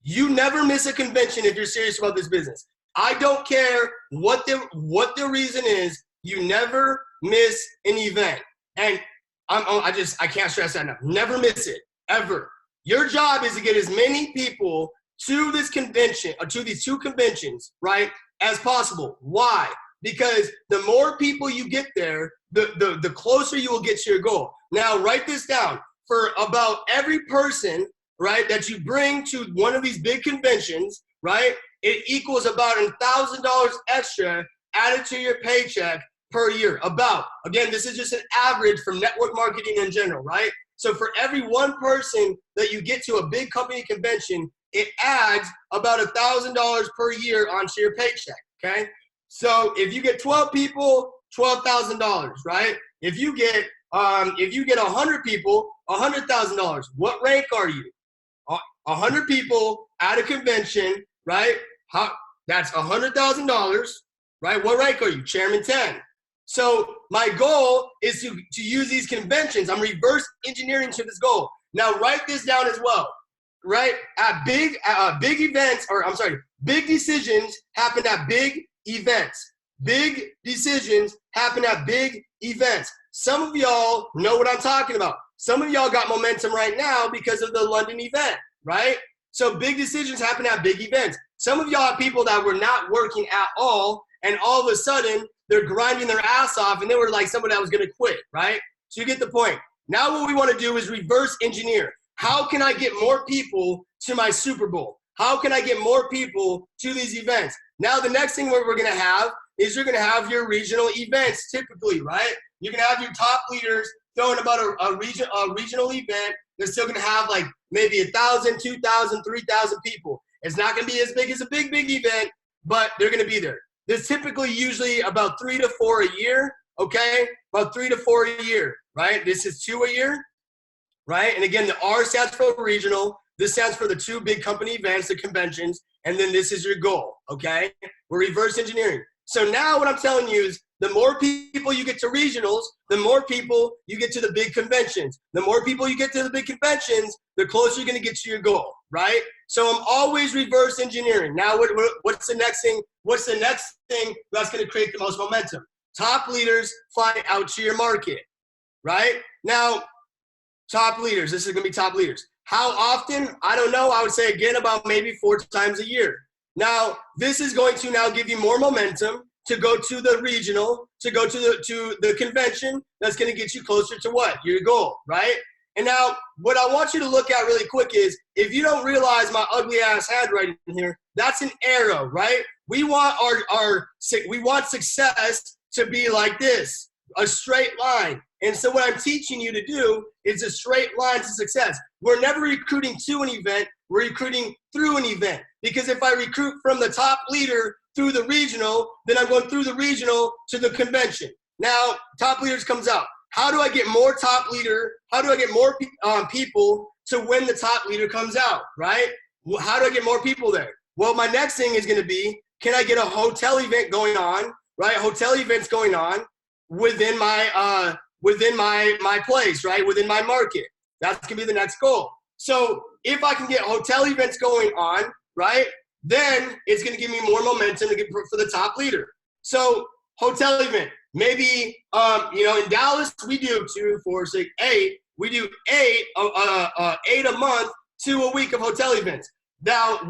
[SPEAKER 1] you never miss a convention if you're serious about this business. I don't care what the reason is. You never miss an event. And I can't stress that enough. Never miss it, ever. Your job is to get as many people to this convention, or to these 2 conventions, right, as possible. Why? Because the more people you get there, the closer you will get to your goal. Now, write this down. For about every person, right, that you bring to one of these big conventions, right, it equals about $1,000 extra added to your paycheck per year. Again, this is just an average from network marketing in general, right? So for every one person that you get to a big company convention, it adds about $1,000 per year onto your paycheck, okay? So if you get 12 people, $12,000, right? If you get 100 people, $100,000. What rank are you? 100 people at a convention, right? That's $100,000, right? What rank are you? Chairman 10. So my goal is to use these conventions. I'm reverse engineering to this goal. Now write this down as well, right? At big events, or I'm sorry, big decisions happen at big events. Big decisions happen at big events. Some of y'all know what I'm talking about. Some of y'all got momentum right now because of the London event, right? So big decisions happen at big events. Some of y'all have people that were not working at all, and all of a sudden they're grinding their ass off, and they were like somebody that was gonna quit, right? So you get the point. Now what we wanna do is reverse engineer. How can I get more people to my Super Bowl? How can I get more people to these events? Now the next thing we're gonna have is you're gonna have your regional events typically, right? You're gonna have your top leaders throwing about a regional event. They're still gonna have like maybe 1,000, 2,000, 3,000 people. It's not gonna be as big as a big event, but they're gonna be there. There's typically usually about 3 to 4 a year, okay? About 3 to 4 a year, right? This is 2 a year, right? And again, the R stands for regional. This stands for the 2 big company events, the conventions, and then this is your goal, okay? We're reverse engineering. So now what I'm telling you is the more people you get to regionals, the more people you get to the big conventions. The more people you get to the big conventions, the closer you're gonna get to your goal, right? So I'm always reverse engineering. Now what's the next thing? What's the next thing that's gonna create the most momentum? Top leaders fly out to your market, right? Now, top leaders, this is gonna be top leaders. How often? I don't know. I would say again about maybe 4 times a year. Now, this is going to now give you more momentum to go to the regional, to go to the convention. That's going to get you closer to what? Your goal, right? And now, what I want you to look at really quick is, if you don't realize my ugly ass handwriting here, that's an arrow, right? We want we want success to be like this, a straight line. And so what I'm teaching you to do is a straight line to success. We're never recruiting to an event, we're recruiting through an event. Because if I recruit from the top leader through the regional, then I'm going through the regional to the convention. Now, top leaders comes out. How do I get more top leader? How do I get more people to when the top leader comes out, right? How do I get more people there? Well, my next thing is gonna be, can I get a hotel event going on, right? Hotel events going on within my place, right? Within my market. That's gonna be the next goal. So if I can get hotel events going on, right, then it's gonna give me more momentum to get for the top leader. So hotel event, maybe in Dallas we do 2, 4, 6, 8. We do 8 a month to a week of hotel events. Now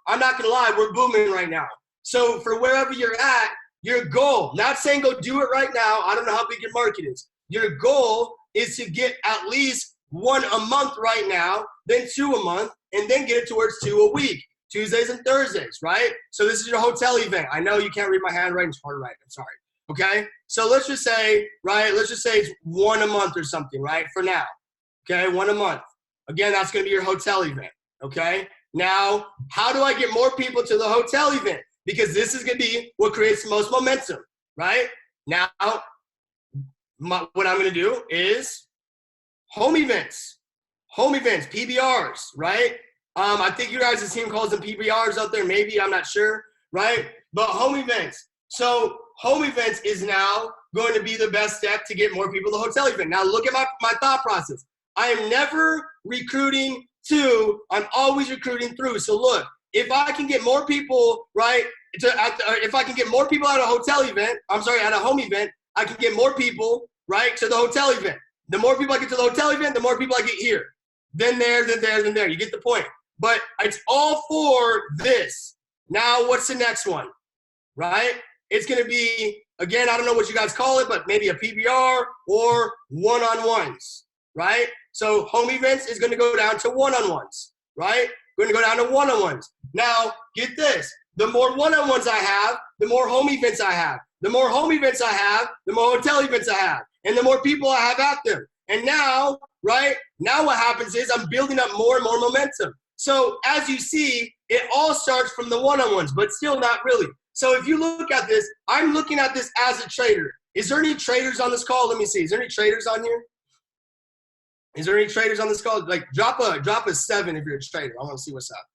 [SPEAKER 1] I'm not gonna lie, we're booming right now. So for wherever you're at, your goal, not saying go do it right now. I don't know how big your market is. Your goal is to get at least 1 a month right now, then 2 a month, and then get it towards 2 a week, Tuesdays and Thursdays, right? So this is your hotel event. I know you can't read my handwriting, it's hard to write, I'm sorry, okay? So let's just say, right, let's just say it's 1 a month or something, right, for now, okay, 1 a month. Again, that's gonna be your hotel event, okay? Now, how do I get more people to the hotel event? Because this is gonna be what creates the most momentum, right? Now, what I'm gonna do is home events, PBRs, right? I think you guys' team calls them PBRs out there, maybe, I'm not sure, right? But home events. So home events is now going to be the best step to get more people to the hotel event. Now look at my thought process. I am never recruiting to, I'm always recruiting through. So look, if I can get more people, right, if I can get more people at a hotel event, at a home event, I can get more people, right, to the hotel event. The more people I get to the hotel event, the more people I get here. Then there, then there, then there. You get the point. But it's all for this. Now, what's the next one, right? It's going to be, again, I don't know what you guys call it, but maybe a PBR or one-on-ones, right? So home events is going to go down to one-on-ones, right? Going to go down to one-on-ones. Now, get this. The more one-on-ones I have, the more home events I have. The more home events I have, the more hotel events I have. And the more people I have at them. And now, right, now what happens is I'm building up more and more momentum. So as you see, it all starts from the one-on-ones, but still not really. So if you look at this, I'm looking at this as a trader. Is there any traders on this call? Let me see. Is there any traders on here? Is there any traders on this call? Like drop a 7 if you're a trader. I want to see what's up.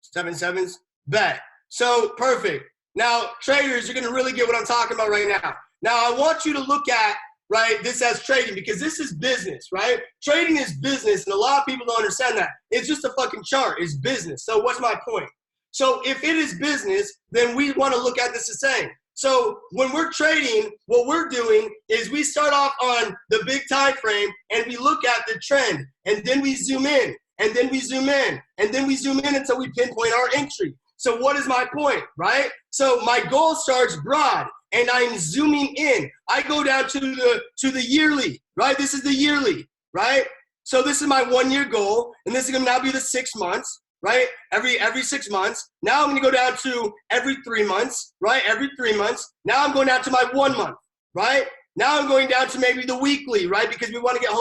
[SPEAKER 1] 7 sevens? Bet. So perfect. Now, traders, you're going to really get what I'm talking about right now. Now, I want you to look at, right, this as trading, because this is business, right? Trading is business, and a lot of people don't understand that. It's just a fucking chart. It's business. So what's my point? So if it is business, then we want to look at this the same. So when we're trading, what we're doing is we start off on the big time frame, and we look at the trend, and then we zoom in, and then we zoom in, and then we zoom in until we pinpoint our entry. So what is my point, right? So my goal starts broad, and I'm zooming in. I go down to the yearly, right? This is the yearly, right? So this is my 1 year goal, and this is gonna now be the 6 months, right? Every 6 months. Now I'm gonna go down to every 3 months, right? Every 3 months. Now I'm going down to my 1 month, right? Now I'm going down to maybe the weekly, right? Because we want to get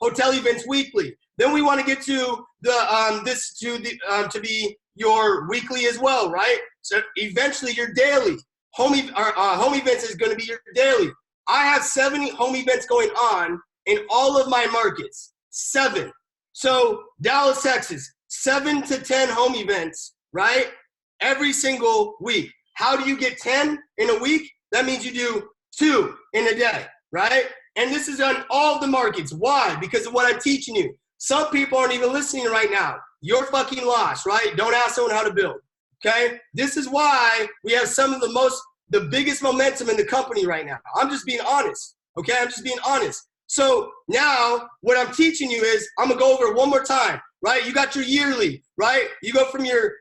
[SPEAKER 1] hotel events weekly. Then we want to get to the to be your weekly as well, right? So eventually your daily home events is going to be your daily. I have 70 home events going on in all of my markets. 7. So Dallas, Texas, 7 to 10 home events, right? Every single week. How do you get 10 in a week? That means you do 2 in a day, right? And this is on all the markets. Why? Because of what I'm teaching you. Some people aren't even listening right now. You're fucking lost, right? Don't ask someone how to build, okay? This is why we have some of the biggest momentum in the company right now. I'm just being honest, okay? I'm just being honest. So now what I'm teaching you is, I'm gonna go over it one more time, right? You got your yearly, right? You go from your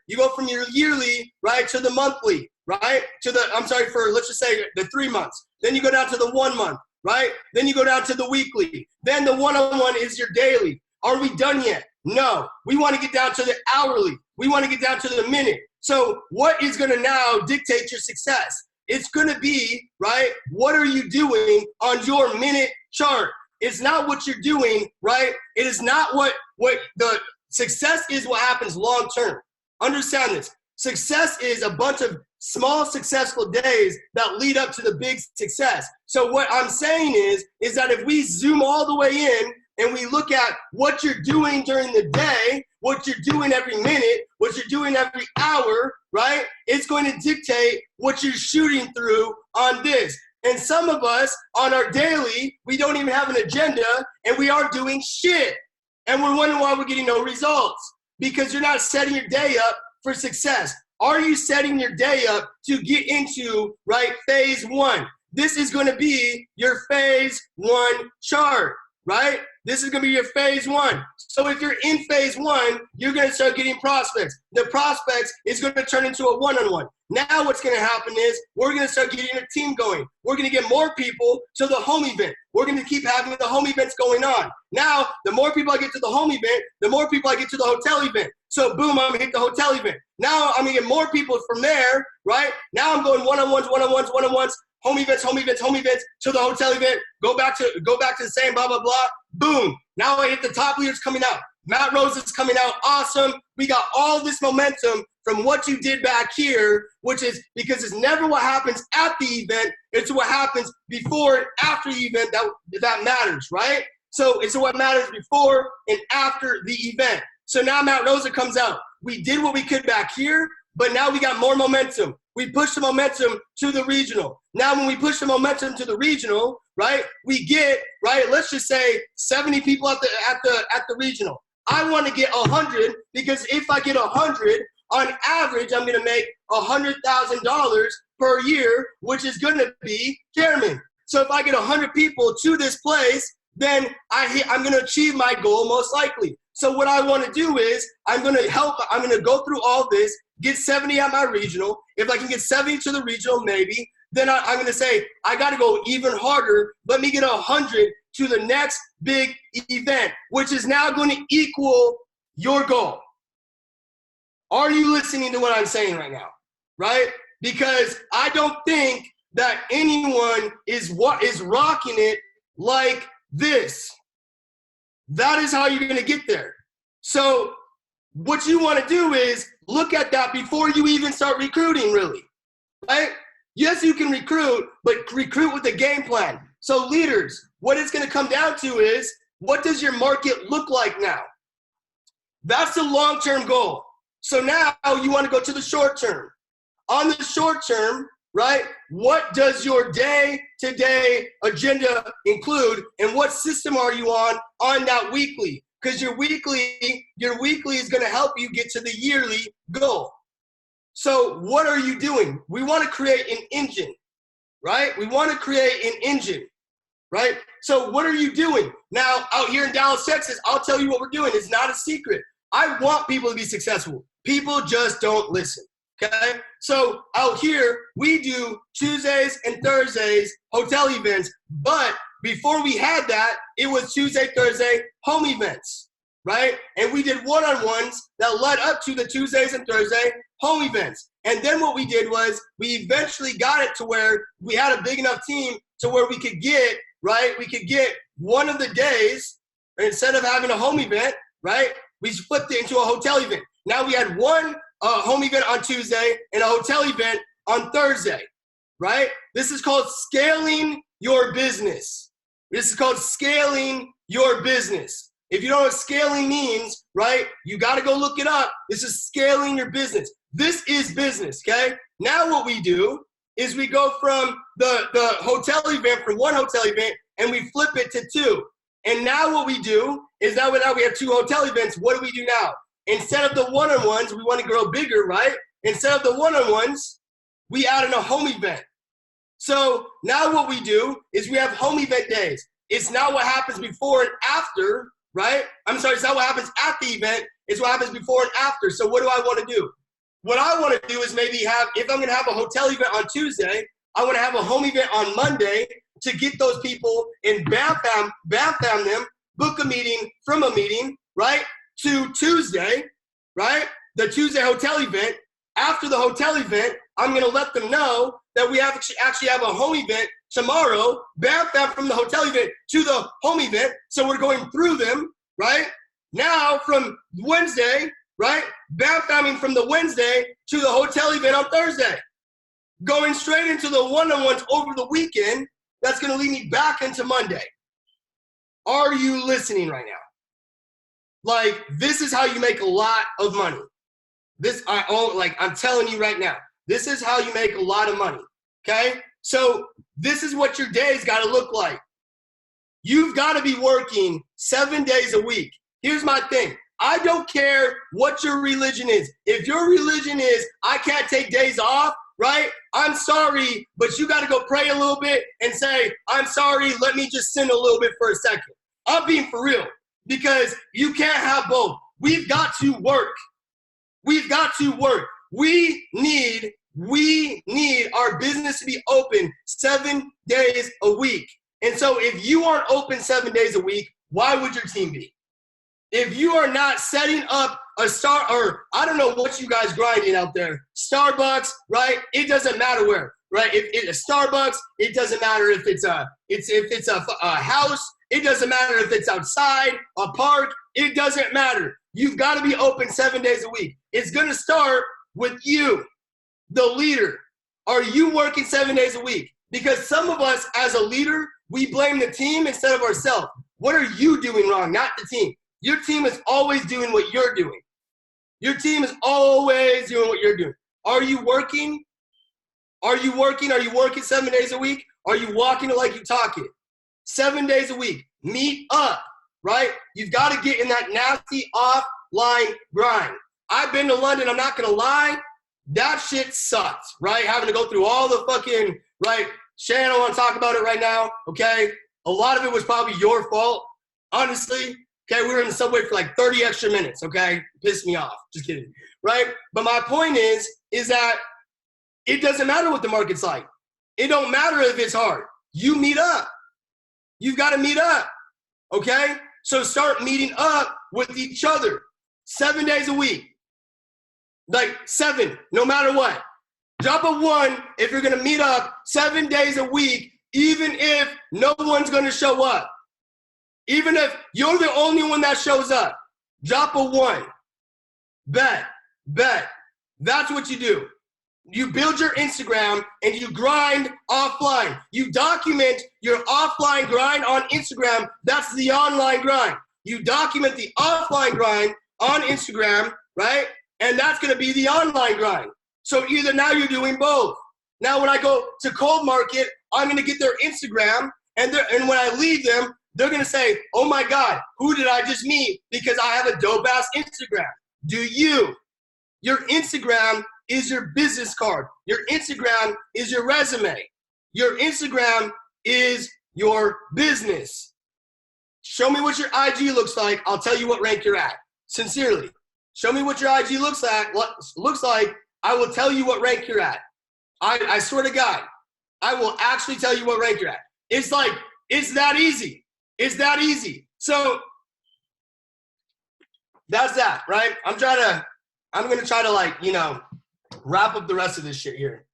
[SPEAKER 1] yearly, right, to the monthly, right? Let's just say the 3 months. Then you go down to the 1 month, right? Then you go down to the weekly. Then the one-on-one is your daily. Are we done yet? No. We want to get down to the hourly. We want to get down to the minute. So what is going to now dictate your success? It's going to be, right, what are you doing on your minute chart? It's not what you're doing, right? It is not what the success is what happens long term. Understand this. Success is a bunch of small successful days that lead up to the big success. So what I'm saying is that if we zoom all the way in and we look at what you're doing during the day, what you're doing every minute, what you're doing every hour, right? It's going to dictate what you're shooting through on this. And some of us on our daily, we don't even have an agenda and we are doing shit. And we're wondering why we're getting no results. Because you're not setting your day up for success. Are you setting your day up to get into, right, phase 1? This is going to be your phase 1 chart, right? This is going to be your phase 1. So if you're in phase 1, you're going to start getting prospects. The prospects is going to turn into a one-on-one. Now what's going to happen is we're going to start getting a team going. We're going to get more people to the home event. We're going to keep having the home events going on. Now, the more people I get to the home event, the more people I get to the hotel event. So boom, I'm going to hit the hotel event. Now I'm going to get more people from there, right? Now I'm going one-on-ones, home events, to the hotel event, go back to the same blah, blah, blah. Boom. Now I hit the top leaders coming out. Matt Rose is coming out. Awesome. We got all this momentum from what you did back here, which is because it's never what happens at the event. It's what happens before and after the event that matters, right? So it's what matters before and after the event. So now Matt Rosa comes out. We did what we could back here, but now we got more momentum. We push the momentum to the regional. Now when we push the momentum to the regional, right, we get, right, let's just say 70 people at the regional. I want to get 100 because if I get 100, on average, I'm going to make $100,000 per year, which is going to be chairman. So if I get 100 people to this place, then I'm going to achieve my goal most likely. So what I want to do is I'm going to go through all this, get 70 at my regional. If I can get 70 to the regional, maybe, then I'm going to say, I got to go even harder. Let me get 100 to the next big event, which is now going to equal your goal. Are you listening to what I'm saying right now? Right? Because I don't think that anyone is rocking it like this. That is how you're going to get there. So what you want to do is look at that before you even start recruiting, really. Right? Yes, you can recruit, but recruit with a game plan. So leaders, what it's going to come down to is, what does your market look like now? That's the long-term goal. So now you want to go to the short term. On the short term, right? What does your day-to-day agenda include, and what system are you on that weekly? Because your weekly is going to help you get to the yearly goal. So what are you doing? We want to create an engine, right? We want to create an engine, right? So what are you doing? Now, out here in Dallas, Texas, I'll tell you what we're doing. It's not a secret. I want people to be successful. People just don't listen, okay? So out here, we do Tuesdays and Thursdays hotel events, but before we had that, it was Tuesday, Thursday home events, right? And we did one-on-ones that led up to the Tuesdays and Thursday home events. And then what we did was we eventually got it to where we had a big enough team to where we could get, right? We could get one of the days, instead of having a home event, right? We flipped it into a hotel event. Now we had one home event on Tuesday and a hotel event on Thursday, right? This is called scaling your business. This is called scaling your business. If you don't know what scaling means, right, you got to go look it up. This is scaling your business. This is business, okay? Now what we do is we go from the hotel event, from one hotel event, and we flip it to two. And now what we do is now we have two hotel events. What do we do now? Instead of the one-on-ones, we want to grow bigger, right? Instead of the one-on-ones, we add in a home event. So now what we do is we have home event days. It's not what happens before and after, right? I'm sorry, it's not what happens at the event. It's what happens before and after. So what do I want to do? What I want to do is maybe have, if I'm going to have a hotel event on Tuesday, I want to have a home event on Monday to get those people and bam them, book a meeting from a meeting, right, to Tuesday, right, the Tuesday hotel event. After the hotel event, I'm going to let them know that we have actually have a home event tomorrow, bam from the hotel event to the home event. So we're going through them, right? Now from Wednesday, right, bam from the Wednesday to the hotel event on Thursday. Going straight into the one-on-ones over the weekend, that's going to lead me back into Monday. Are you listening right now? Like, this is how you make a lot of money. I'm telling you right now, this is how you make a lot of money, okay? So this is what your day's got to look like. You've got to be working 7 days a week. Here's my thing. I don't care what your religion is. If your religion is, I can't take days off, right? I'm sorry, but you got to go pray a little bit and say, I'm sorry, let me just sin a little bit for a second. I'm being for real, because you can't have both. We've got to work. We've got to work. We need our business to be open 7 days a week. And so if you aren't open 7 days a week, why would your team be? If you are not setting up a or I don't know what you guys grinding out there, Starbucks, right? It doesn't matter where, right? If it's Starbucks, it doesn't matter if it's a house. It doesn't matter if it's outside, a park. It doesn't matter. You've got to be open 7 days a week. It's going to start with you, the leader. Are you working 7 days a week? Because some of us as a leader, we blame the team instead of ourselves. What are you doing wrong, not the team? Your team is always doing what you're doing. Your team is always doing what you're doing. Are you working? Are you working? Are you working 7 days a week? Are you walking it like you talk it? 7 days a week. Meet up, right? You've got to get in that nasty offline grind. I've been to London. I'm not going to lie. That shit sucked, right? Having to go through all the fucking, right? Shannon, I don't want to talk about it right now, okay? A lot of it was probably your fault, honestly. Okay, we were in the subway for like 30 extra minutes, okay? Pissed me off. Just kidding, right? But my point is that it doesn't matter what the market's like. It don't matter if it's hard. You meet up. You've got to meet up, okay? So start meeting up with each other 7 days a week. Like 7, no matter what. Drop a 1 if you're going to meet up 7 days a week, even if no one's going to show up. Even if you're the only one that shows up, drop a 1. Bet. That's what you do. You build your Instagram and you grind offline. You document your offline grind on Instagram. That's the online grind. You document the offline grind on Instagram, right? And that's going to be the online grind. So either now you're doing both. Now, when I go to cold market, I'm going to get their Instagram, and when I leave them, they're going to say, oh my God, who did I just meet? Because I have a dope-ass Instagram. Do you? Your Instagram is your business card. Your Instagram is your resume. Your Instagram is your business. Show me what your IG looks like. I'll tell you what rank you're at. Sincerely. Show me what your IG looks like. I will tell you what rank you're at. I swear to God, I will actually tell you what rank you're at. It's that easy. It's that easy. So that's that, right? I'm going to try to wrap up the rest of this shit here.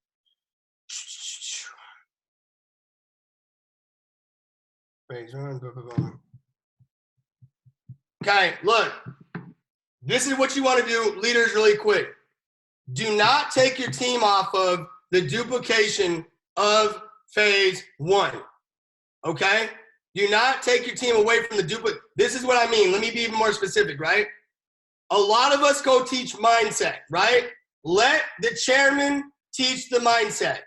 [SPEAKER 1] Okay, look. This is what you want to do, leaders, really quick. Do not take your team off of the duplication of phase 1, okay? Do not take your team away from the duplicate. This is what I mean. Let me be even more specific, right? A lot of us go teach mindset, right? Let the chairman teach the mindset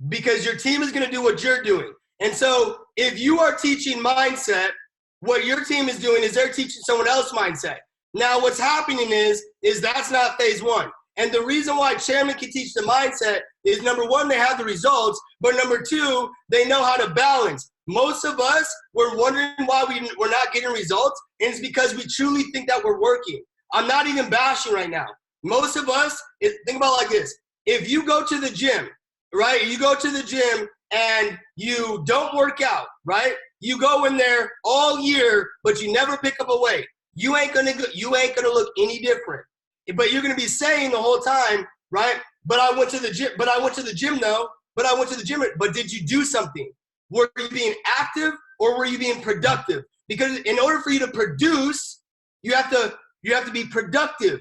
[SPEAKER 1] because your team is going to do what you're doing. And so if you are teaching mindset, what your team is doing is they're teaching someone else's mindset. Now what's happening is that's not phase 1. And the reason why chairman can teach the mindset is, number 1, they have the results, but number 2, they know how to balance. Most of us, we're wondering why we're not getting results, and it's because we truly think that we're working. I'm not even bashing right now. Most of us, think about it like this. If you go to the gym, right? You go to the gym and you don't work out, right? You go in there all year, but you never pick up a weight. You ain't gonna look any different. But you're gonna be saying the whole time, right? But I went to the gym. But did you do something? Were you being active or were you being productive? Because in order for you to produce, you have to be productive.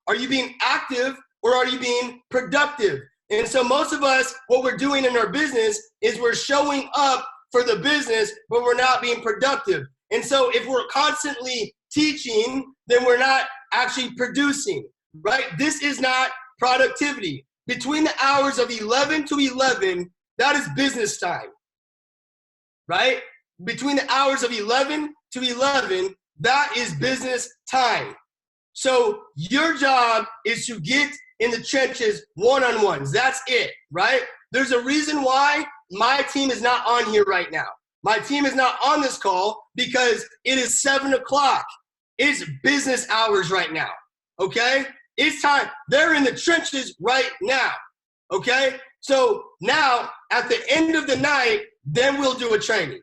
[SPEAKER 1] Are you being active or are you being productive? And so most of us, what we're doing in our business is we're showing up for the business, but we're not being productive. And so if we're constantly teaching, then we're not actually producing, right? This is not productivity. Between the hours of 11 to 11, that is business time, right? Between the hours of 11 to 11, that is business time. So your job is to get in the trenches one-on-ones. That's it, right? There's a reason why my team is not on here right now. My team is not on this call because it is 7 o'clock. It's business hours right now, okay? It's time. They're in the trenches right now, okay? So now, at the end of the night, then we'll do a training.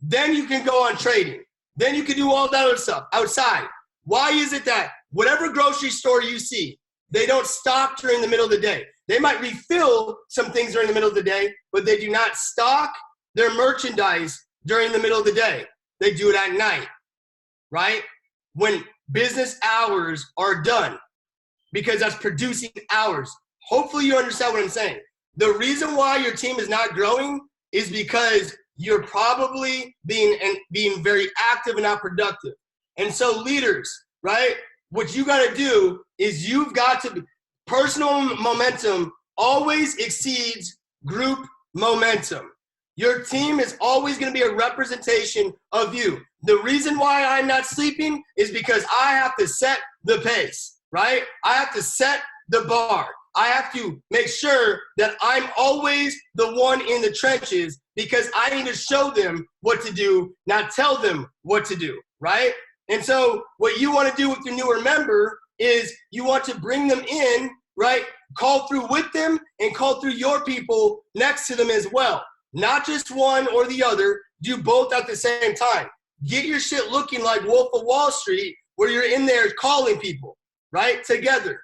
[SPEAKER 1] Then you can go on trading. Then you can do all that other stuff outside. Why is it that whatever grocery store you see, they don't stock during the middle of the day? They might refill some things during the middle of the day, but they do not stock their merchandise during the middle of the day. They do it at night, right? When business hours are done, because that's producing hours. Hopefully you understand what I'm saying. The reason why your team is not growing is because you're probably being very active and not productive. And so leaders, right? What you got to do is you've got to, personal momentum always exceeds group momentum. Your team is always going to be a representation of you. The reason why I'm not sleeping is because I have to set the pace, right? I have to set the bar. I have to make sure that I'm always the one in the trenches because I need to show them what to do, not tell them what to do, right? And so what you want to do with your newer member is you want to bring them in, right? Call through with them and call through your people next to them as well. Not just one or the other, do both at the same time. Get your shit looking like Wolf of Wall Street where you're in there calling people, right? Together.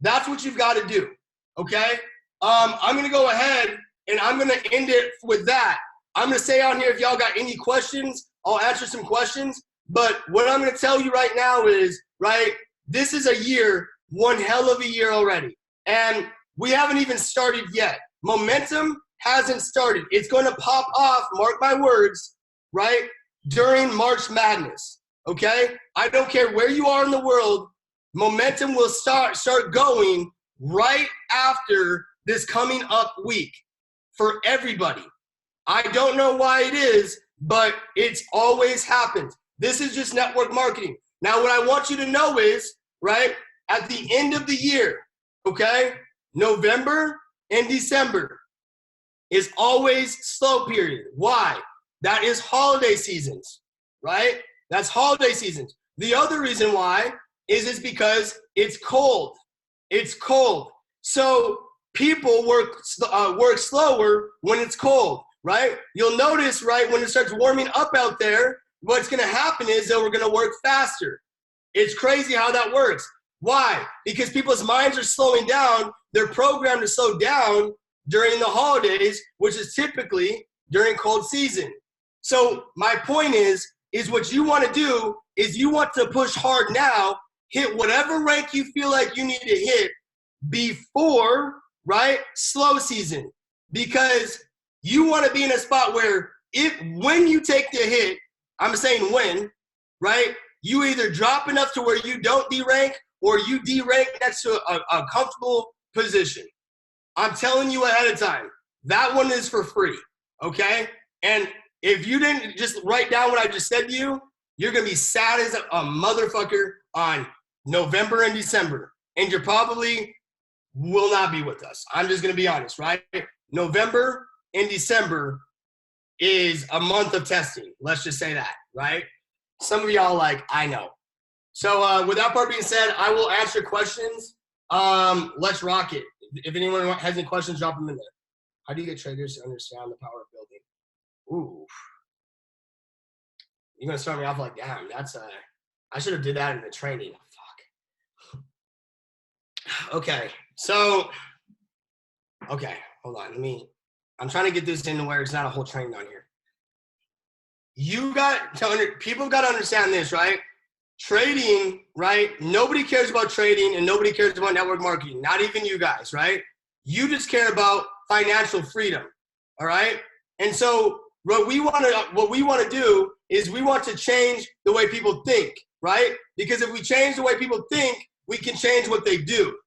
[SPEAKER 1] That's what you've got to do, okay? I'm going to go ahead and I'm going to end it with that. I'm going to say on here if y'all got any questions, I'll answer some questions. But what I'm going to tell you right now is, right, this is a year, one hell of a year already. And we haven't even started yet. Momentum hasn't started. It's going to pop off, mark my words, right, during March Madness, okay? I don't care where you are in the world, momentum will start going right after this coming up week for everybody. I don't know why it is, but it's always happened. This is just network marketing. Now, what I want you to know is, right, at the end of the year, okay, November and December is always slow period. Why? That is holiday seasons, right? That's holiday seasons. The other reason why is because it's cold. It's cold. So people work slower when it's cold, right? You'll notice, right, when it starts warming up out there, what's going to happen is that we're going to work faster. It's crazy how that works. Why? Because people's minds are slowing down. They're programmed to slow down during the holidays, which is typically during cold season. So my point is what you want to do is you want to push hard now, hit whatever rank you feel like you need to hit before, right, slow season. Because you want to be in a spot where when you take the hit, I'm saying when, right, you either drop enough to where you don't derank or you derank next to a comfortable position. I'm telling you ahead of time, that one is for free, okay? And if you didn't just write down what I just said to you, you're going to be sad as a motherfucker on November and December. And you probably will not be with us. I'm just going to be honest, right? November and December is a month of testing. Let's just say that, right? Some of y'all like, I know. So with that part being said, I will answer questions. Let's rock it. If anyone has any questions, drop them in there. How do you get traders to understand the power of building? Ooh. You're going to start me off like, damn, that's I should have did that in the training. Fuck. Okay. So, okay, hold on. I'm trying to get this into where it's not a whole training on here. People got to understand this, right? Trading, right? Nobody cares about trading and nobody cares about network marketing. Not even you guys, right? You just care about financial freedom, all right? And so what we want to do is we want to change the way people think, right? Because if we change the way people think, we can change what they do.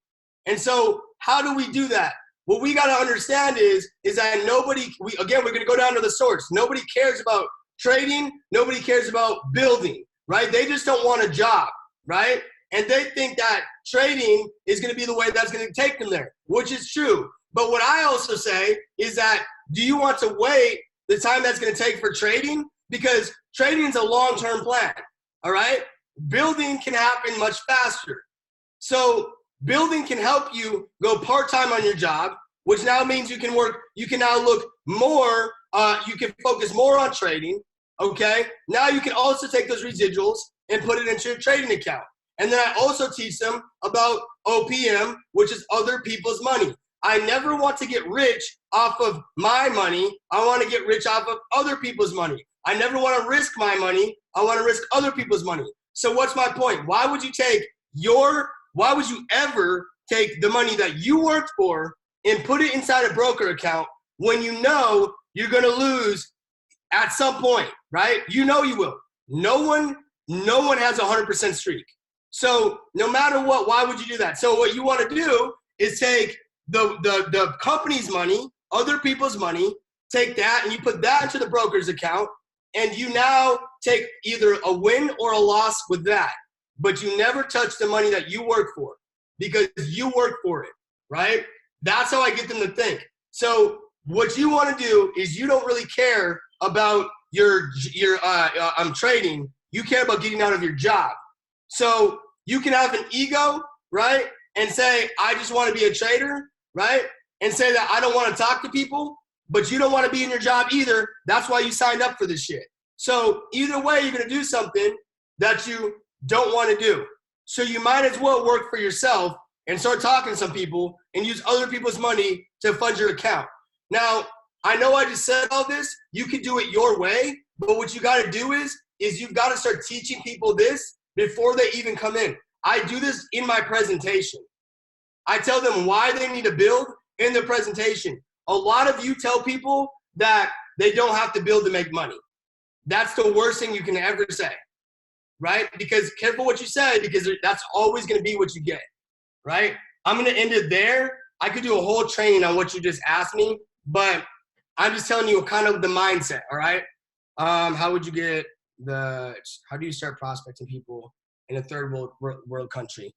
[SPEAKER 1] And so how do we do that? What we got to understand is that we're going to go down to the source. Nobody cares about trading. Nobody cares about building, right? They just don't want a job, right? And they think that trading is going to be the way that's going to take them there, which is true. But what I also say is that, do you want to wait the time that's going to take for trading? Because trading is a long-term plan, all right? Building can happen much faster. So building can help you go part-time on your job, which now means you can now look more, you can focus more on trading, okay? Now you can also take those residuals and put it into your trading account. And then I also teach them about OPM, which is other people's money. I never want to get rich off of my money. I want to get rich off of other people's money. I never want to risk my money. I want to risk other people's money. So what's my point? Why would you ever take the money that you worked for and put it inside a broker account when you know you're going to lose at some point, right? You know you will. No one has a 100% streak. So no matter what, why would you do that? So what you want to do is take the company's money, other people's money, take that and you put that into the broker's account, and you now take either a win or a loss with that. But you never touch the money that you work for because you work for it, right? That's how I get them to think. So what you want to do is you don't really care about your trading. You care about getting out of your job. So you can have an ego, right? And say, I just want to be a trader, right? And say that I don't want to talk to people, but you don't want to be in your job either. That's why you signed up for this shit. So either way, you're going to do something that you don't want to do. So you might as well work for yourself and start talking to some people and use other people's money to fund your account. Now, I know I just said all this. You can do it your way, but what you got to do is you've got to start teaching people this before they even come in. I do this in my presentation. I tell them why they need to build in the presentation. A lot of you tell people that they don't have to build to make money. That's the worst thing you can ever say, right? Because careful what you say, because that's always going to be what you get, right? I'm going to end it there. I could do a whole training on what you just asked me, but I'm just telling you kind of the mindset, all right? How would you get how do you start prospecting people in a third world country?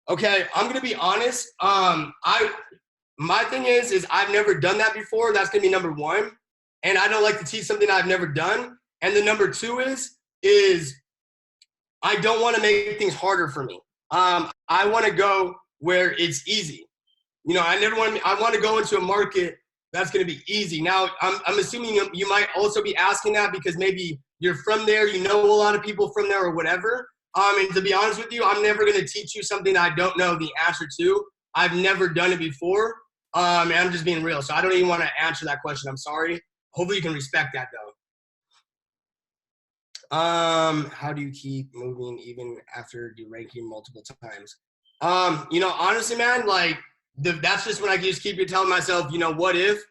[SPEAKER 1] Okay, I'm gonna be honest. My thing is I've never done that before. That's gonna be number one. And I don't like to teach something I've never done. And the number two is I don't want to make things harder for me. I want to go where it's easy. You know, I want to go into a market that's going to be easy. Now, I'm assuming you might also be asking that because maybe you're from there, you know a lot of people from there or whatever. And to be honest with you, I'm never going to teach you something I don't know the answer to. I've never done it before. And I'm just being real. So I don't even want to answer that question. I'm sorry. Hopefully you can respect that though. How do you keep moving even after deranking multiple times? You know, honestly, man, like that's just when I just keep telling myself, you know, what if,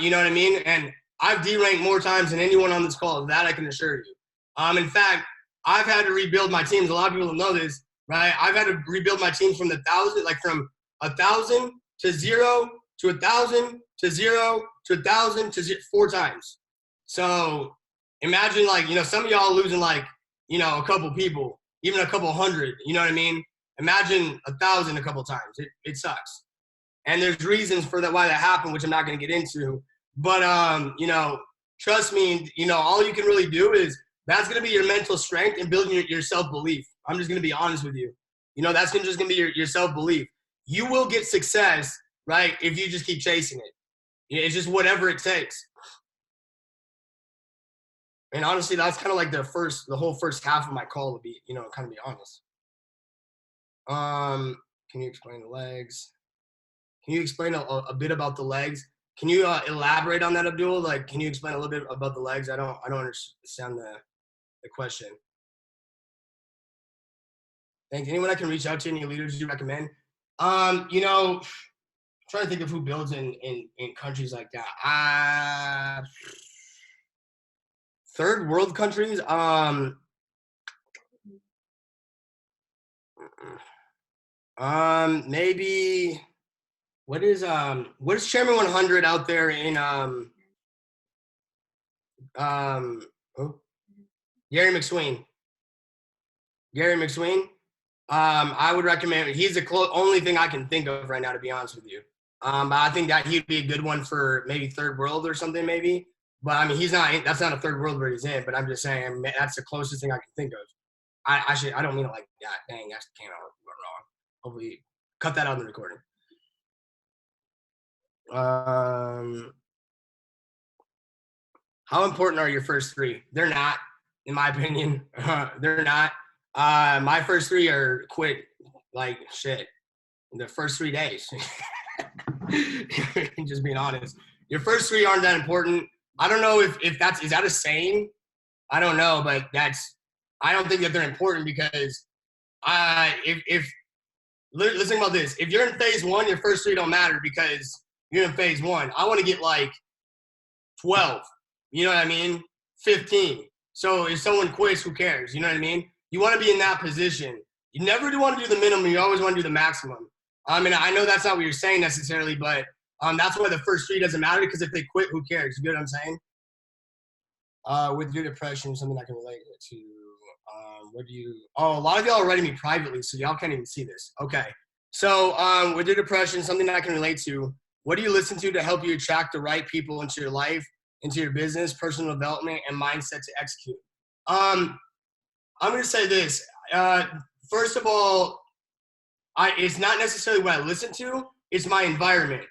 [SPEAKER 1] you know what I mean? And I've deranked more times than anyone on this call. That I can assure you. In fact, I've had to rebuild my teams. A lot of people don't know this, right? I've had to rebuild my teams from from 1,000 to 0 to 1,000 to 0 to 1,000 to 0 4 times. So imagine, like, you know, some of y'all losing, like, you know, a couple people, even a couple hundred, you know what I mean? Imagine 1,000 a couple times. It sucks. And there's reasons for that, why that happened, which I'm not going to get into. But, you know, trust me, you know, all you can really do is that's going to be your mental strength and building your self-belief. I'm just going to be honest with you. You know, that's just going to be your self-belief. You will get success, right, if you just keep chasing it. It's just whatever it takes. And honestly, that's kind of like the whole first half of my call to be, you know, kind of be honest. Can you explain the legs? Can you explain a bit about the legs? Can you elaborate on that, Abdul? Like, can you explain a little bit about the legs? I don't understand the question. Thanks. Anyone I can reach out to, any leaders you recommend? You know, I'm trying to think of who builds in countries like that. Third world countries. Maybe what is Chairman 100 out there in Gary McSween. Gary McSween. I would recommend. He's the only thing I can think of right now, to be honest with you. But I think that he'd be a good one for maybe third world or something, maybe. But I mean, that's not a third world where he's in. But I'm just saying that's the closest thing I can think of. I don't mean it like that. Dang, that came out wrong. Hopefully, cut that out in the recording. How important are your first 3? They're not, in my opinion. They're not. My first 3 are quit like shit in the first 3 days. Just being honest. Your first 3 aren't that important. I don't know if is that a saying? I don't know, but I don't think that they're important because let's think about this. If you're in phase 1, your first 3 don't matter because you're in phase 1. I want to get like 12. You know what I mean? 15. So if someone quits, who cares? You know what I mean? You want to be in that position. You never do want to do the minimum. You always want to do the maximum. And I know that's not what you're saying necessarily, but that's why the first 3 doesn't matter, because if they quit, who cares? You get what I'm saying? With your depression, something I can relate to. A lot of y'all are writing me privately, so y'all can't even see this. Okay. So with your depression, something I can relate to. What do you listen to help you attract the right people into your life, into your business, personal development, and mindset to execute? I'm going to say this. First of all, it's not necessarily what I listen to. It's my environment,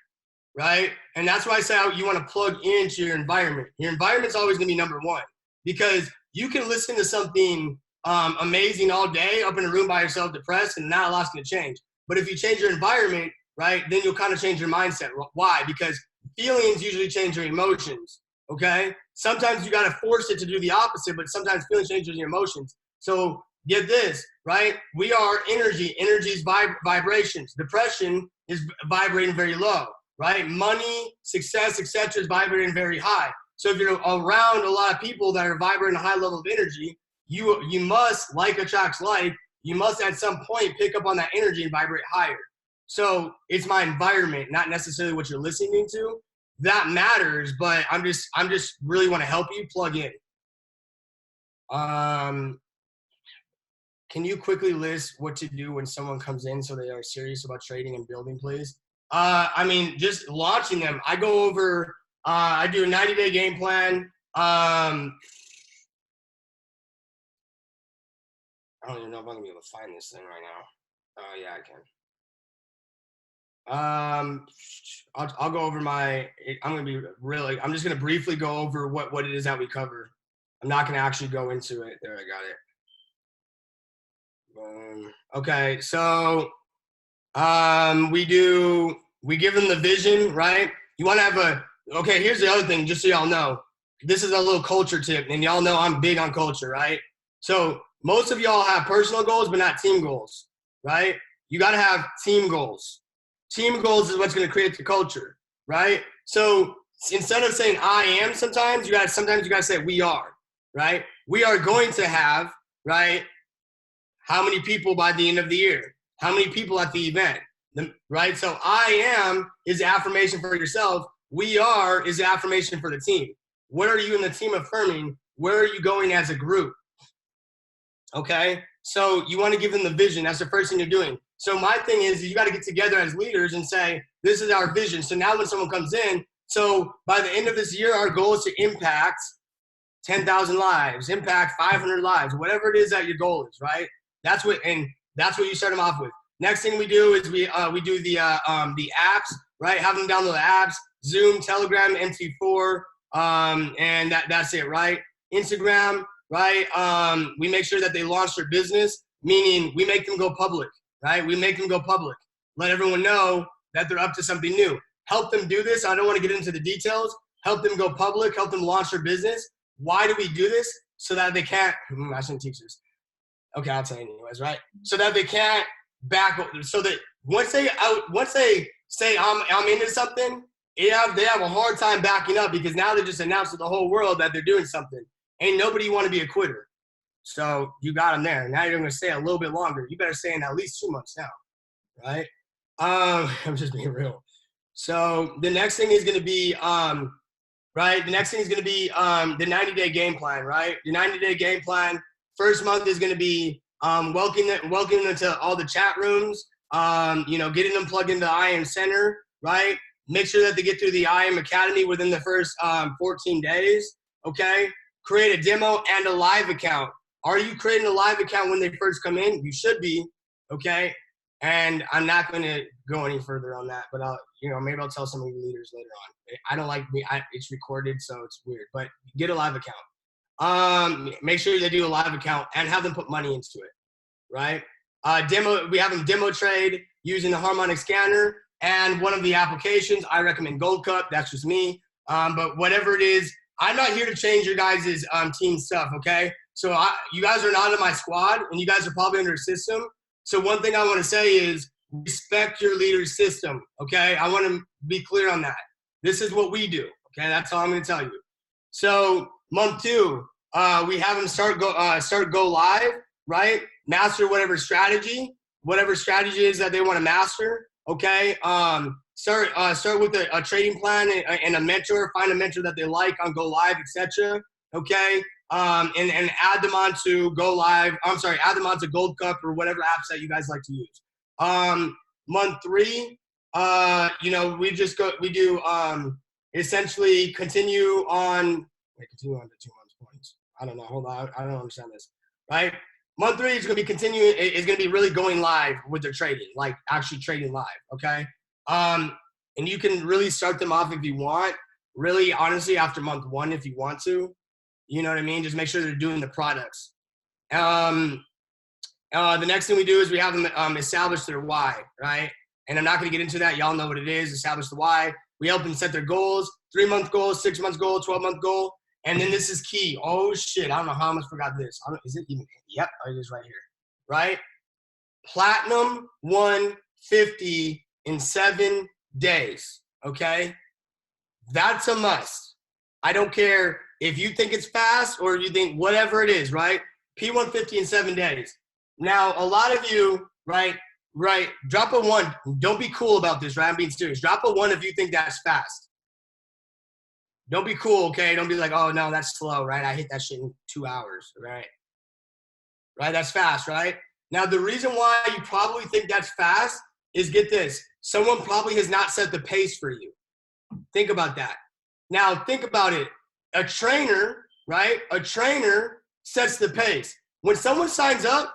[SPEAKER 1] right? And that's why I say you want to plug into your environment. Your environment's always going to be number 1, because you can listen to something amazing all day up in a room by yourself, depressed, and not a lot's going to change. But if you change your environment, right, then you'll kind of change your mindset. Why? Because feelings usually change your emotions, okay? Sometimes you got to force it to do the opposite, but sometimes feelings change your emotions. So get this, right? We are energy. Energy is vibrations. Depression is vibrating very low, right? Money, success, etc. is vibrating very high. So if you're around a lot of people that are vibrating a high level of energy, you must, like attracts like, you must at some point pick up on that energy and vibrate higher. So it's my environment, not necessarily what you're listening to. That matters, but I'm just really want to help you plug in. Can you quickly list what to do when someone comes in so they are serious about trading and building, please? I mean, just launching them. I go over, I do a 90-day game plan. I don't even know if I'm gonna be able to find this thing right now. Yeah, I can. I'll go over I'm just gonna briefly go over what it is that we cover. I'm not gonna actually go into it. There, I got it. Okay, so we give them the vision, right? You want to have okay, here's the other thing, just so y'all know. This is a little culture tip, and y'all know I'm big on culture, right? So most of y'all have personal goals, but not team goals, right? You got to have team goals. Team goals is what's going to create the culture, right? So instead of saying I am, sometimes you got to say we are, right? We are going to have, right? How many people by the end of the year? How many people at the event? Right? So I am is the affirmation for yourself. We are is the affirmation for the team. What are you and the team affirming? Where are you going as a group? Okay? So you want to give them the vision. That's the first thing you're doing. So my thing is you got to get together as leaders and say, this is our vision. So now when someone comes in, so by the end of this year, our goal is to impact 10,000 lives, impact 500 lives, whatever it is that your goal is, right? That's what you start them off with. Next thing we do is we do the apps, right? Have them download the apps, Zoom, Telegram, MT4, and that's it, right? Instagram, right? We make sure that they launch their business, meaning we make them go public, right? We make them go public. Let everyone know that they're up to something new. Help them do this. I don't want to get into the details. Help them go public. Help them launch their business. Why do we do this? So that they can't. I shouldn't teach this. Okay, I'll tell you anyways, right? So that they can't back. So that once they say I'm into something, they have a hard time backing up because now they just announced to the whole world that they're doing something. Ain't nobody want to be a quitter. So you got them there. Now you're going to stay a little bit longer. You better stay in at least 2 months now, right? I'm just being real. So the next thing is going to be right. The next thing is going to be the 90-day game plan, right? Your 90-day game plan. First month is going to be welcoming them to all the chat rooms, getting them plugged into the IM Center, right? Make sure that they get through the IM Academy within the first 14 days, okay? Create a demo and a live account. Are you creating a live account when they first come in? You should be, okay? And I'm not going to go any further on that, but maybe I'll tell some of you leaders later on. I don't like it's recorded, so it's weird, but get a live account. Make sure they do a live account and have them put money into it, right? We have them demo trade using the harmonic scanner and one of the applications. I recommend Gold Cup. That's just me. But whatever it is, I'm not here to change your guys' team stuff, okay? So you guys are not in my squad, and you guys are probably under a system. So one thing I want to say is respect your leader's system, okay? I want to be clear on that. This is what we do, okay? That's all I'm going to tell you. So month 2, we have them start go live, right? Master whatever strategy is that they want to master, okay? Start with a trading plan and a mentor. Find a mentor that they like on Go Live, etc. Okay, and add them onto Go Live. Add them onto Gold Cup or whatever apps that you guys like to use. Month 3, we do essentially continue on the 2 months points. I don't know. Hold on, I don't understand this. Right. Month 3 is going to be continuing. Is going to be really going live with their trading, like actually trading live. Okay. And you can really start them off if you want. Really, honestly, after month 1, if you want to, you know what I mean. Just make sure they're doing the products. The next thing we do is we have them establish their why, right? And I'm not going to get into that. Y'all know what it is. Establish the why. We help them set their goals: 3-month goal, 6-month goal, 12-month goal. And then this is key. Oh shit! I don't know how I almost forgot this. Is it even? Yep, it is right here. Right? Platinum 150 in 7 days. Okay, that's a must. I don't care if you think it's fast or you think whatever it is. Right? P150 in 7 days. Now, a lot of you, right, right? Drop a 1. Don't be cool about this, right? I'm being serious. Drop a 1 if you think that's fast. Don't be cool, okay? Don't be like, oh, no, that's slow, right? I hit that shit in 2 hours, right? Right, that's fast, right? Now, the reason why you probably think that's fast is, get this, someone probably has not set the pace for you. Think about that. Now, think about it. A trainer, right? A trainer sets the pace. When someone signs up,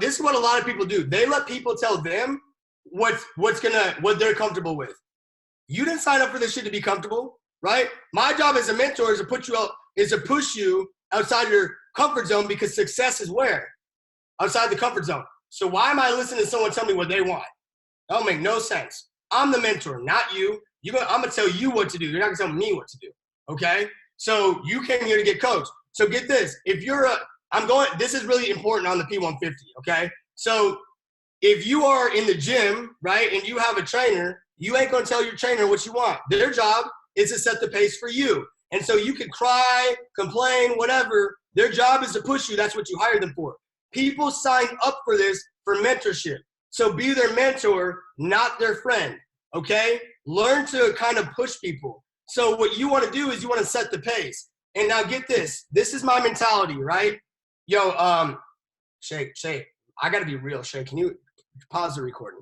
[SPEAKER 1] this is what a lot of people do. They let people tell them what they're comfortable with. You didn't sign up for this shit to be comfortable, right? My job as a mentor is to push you outside your comfort zone, because success is where? Outside the comfort zone. So why am I listening to someone tell me what they want? That don't make no sense. I'm the mentor, not you. I'm going to tell you what to do. You're not going to tell me what to do, okay? So you came here to get coached. So get this. This is really important on the P150, okay? So if you are in the gym, right, and you have a trainer, you ain't going to tell your trainer what you want. Their job is to set the pace for you. And so you can cry, complain, whatever. Their job is to push you. That's what you hired them for. People sign up for this for mentorship. So be their mentor, not their friend, okay? Learn to kind of push people. So what you want to do is you want to set the pace. And now get this. This is my mentality, right? Yo, Shay, I got to be real, Shay. Can you pause the recording?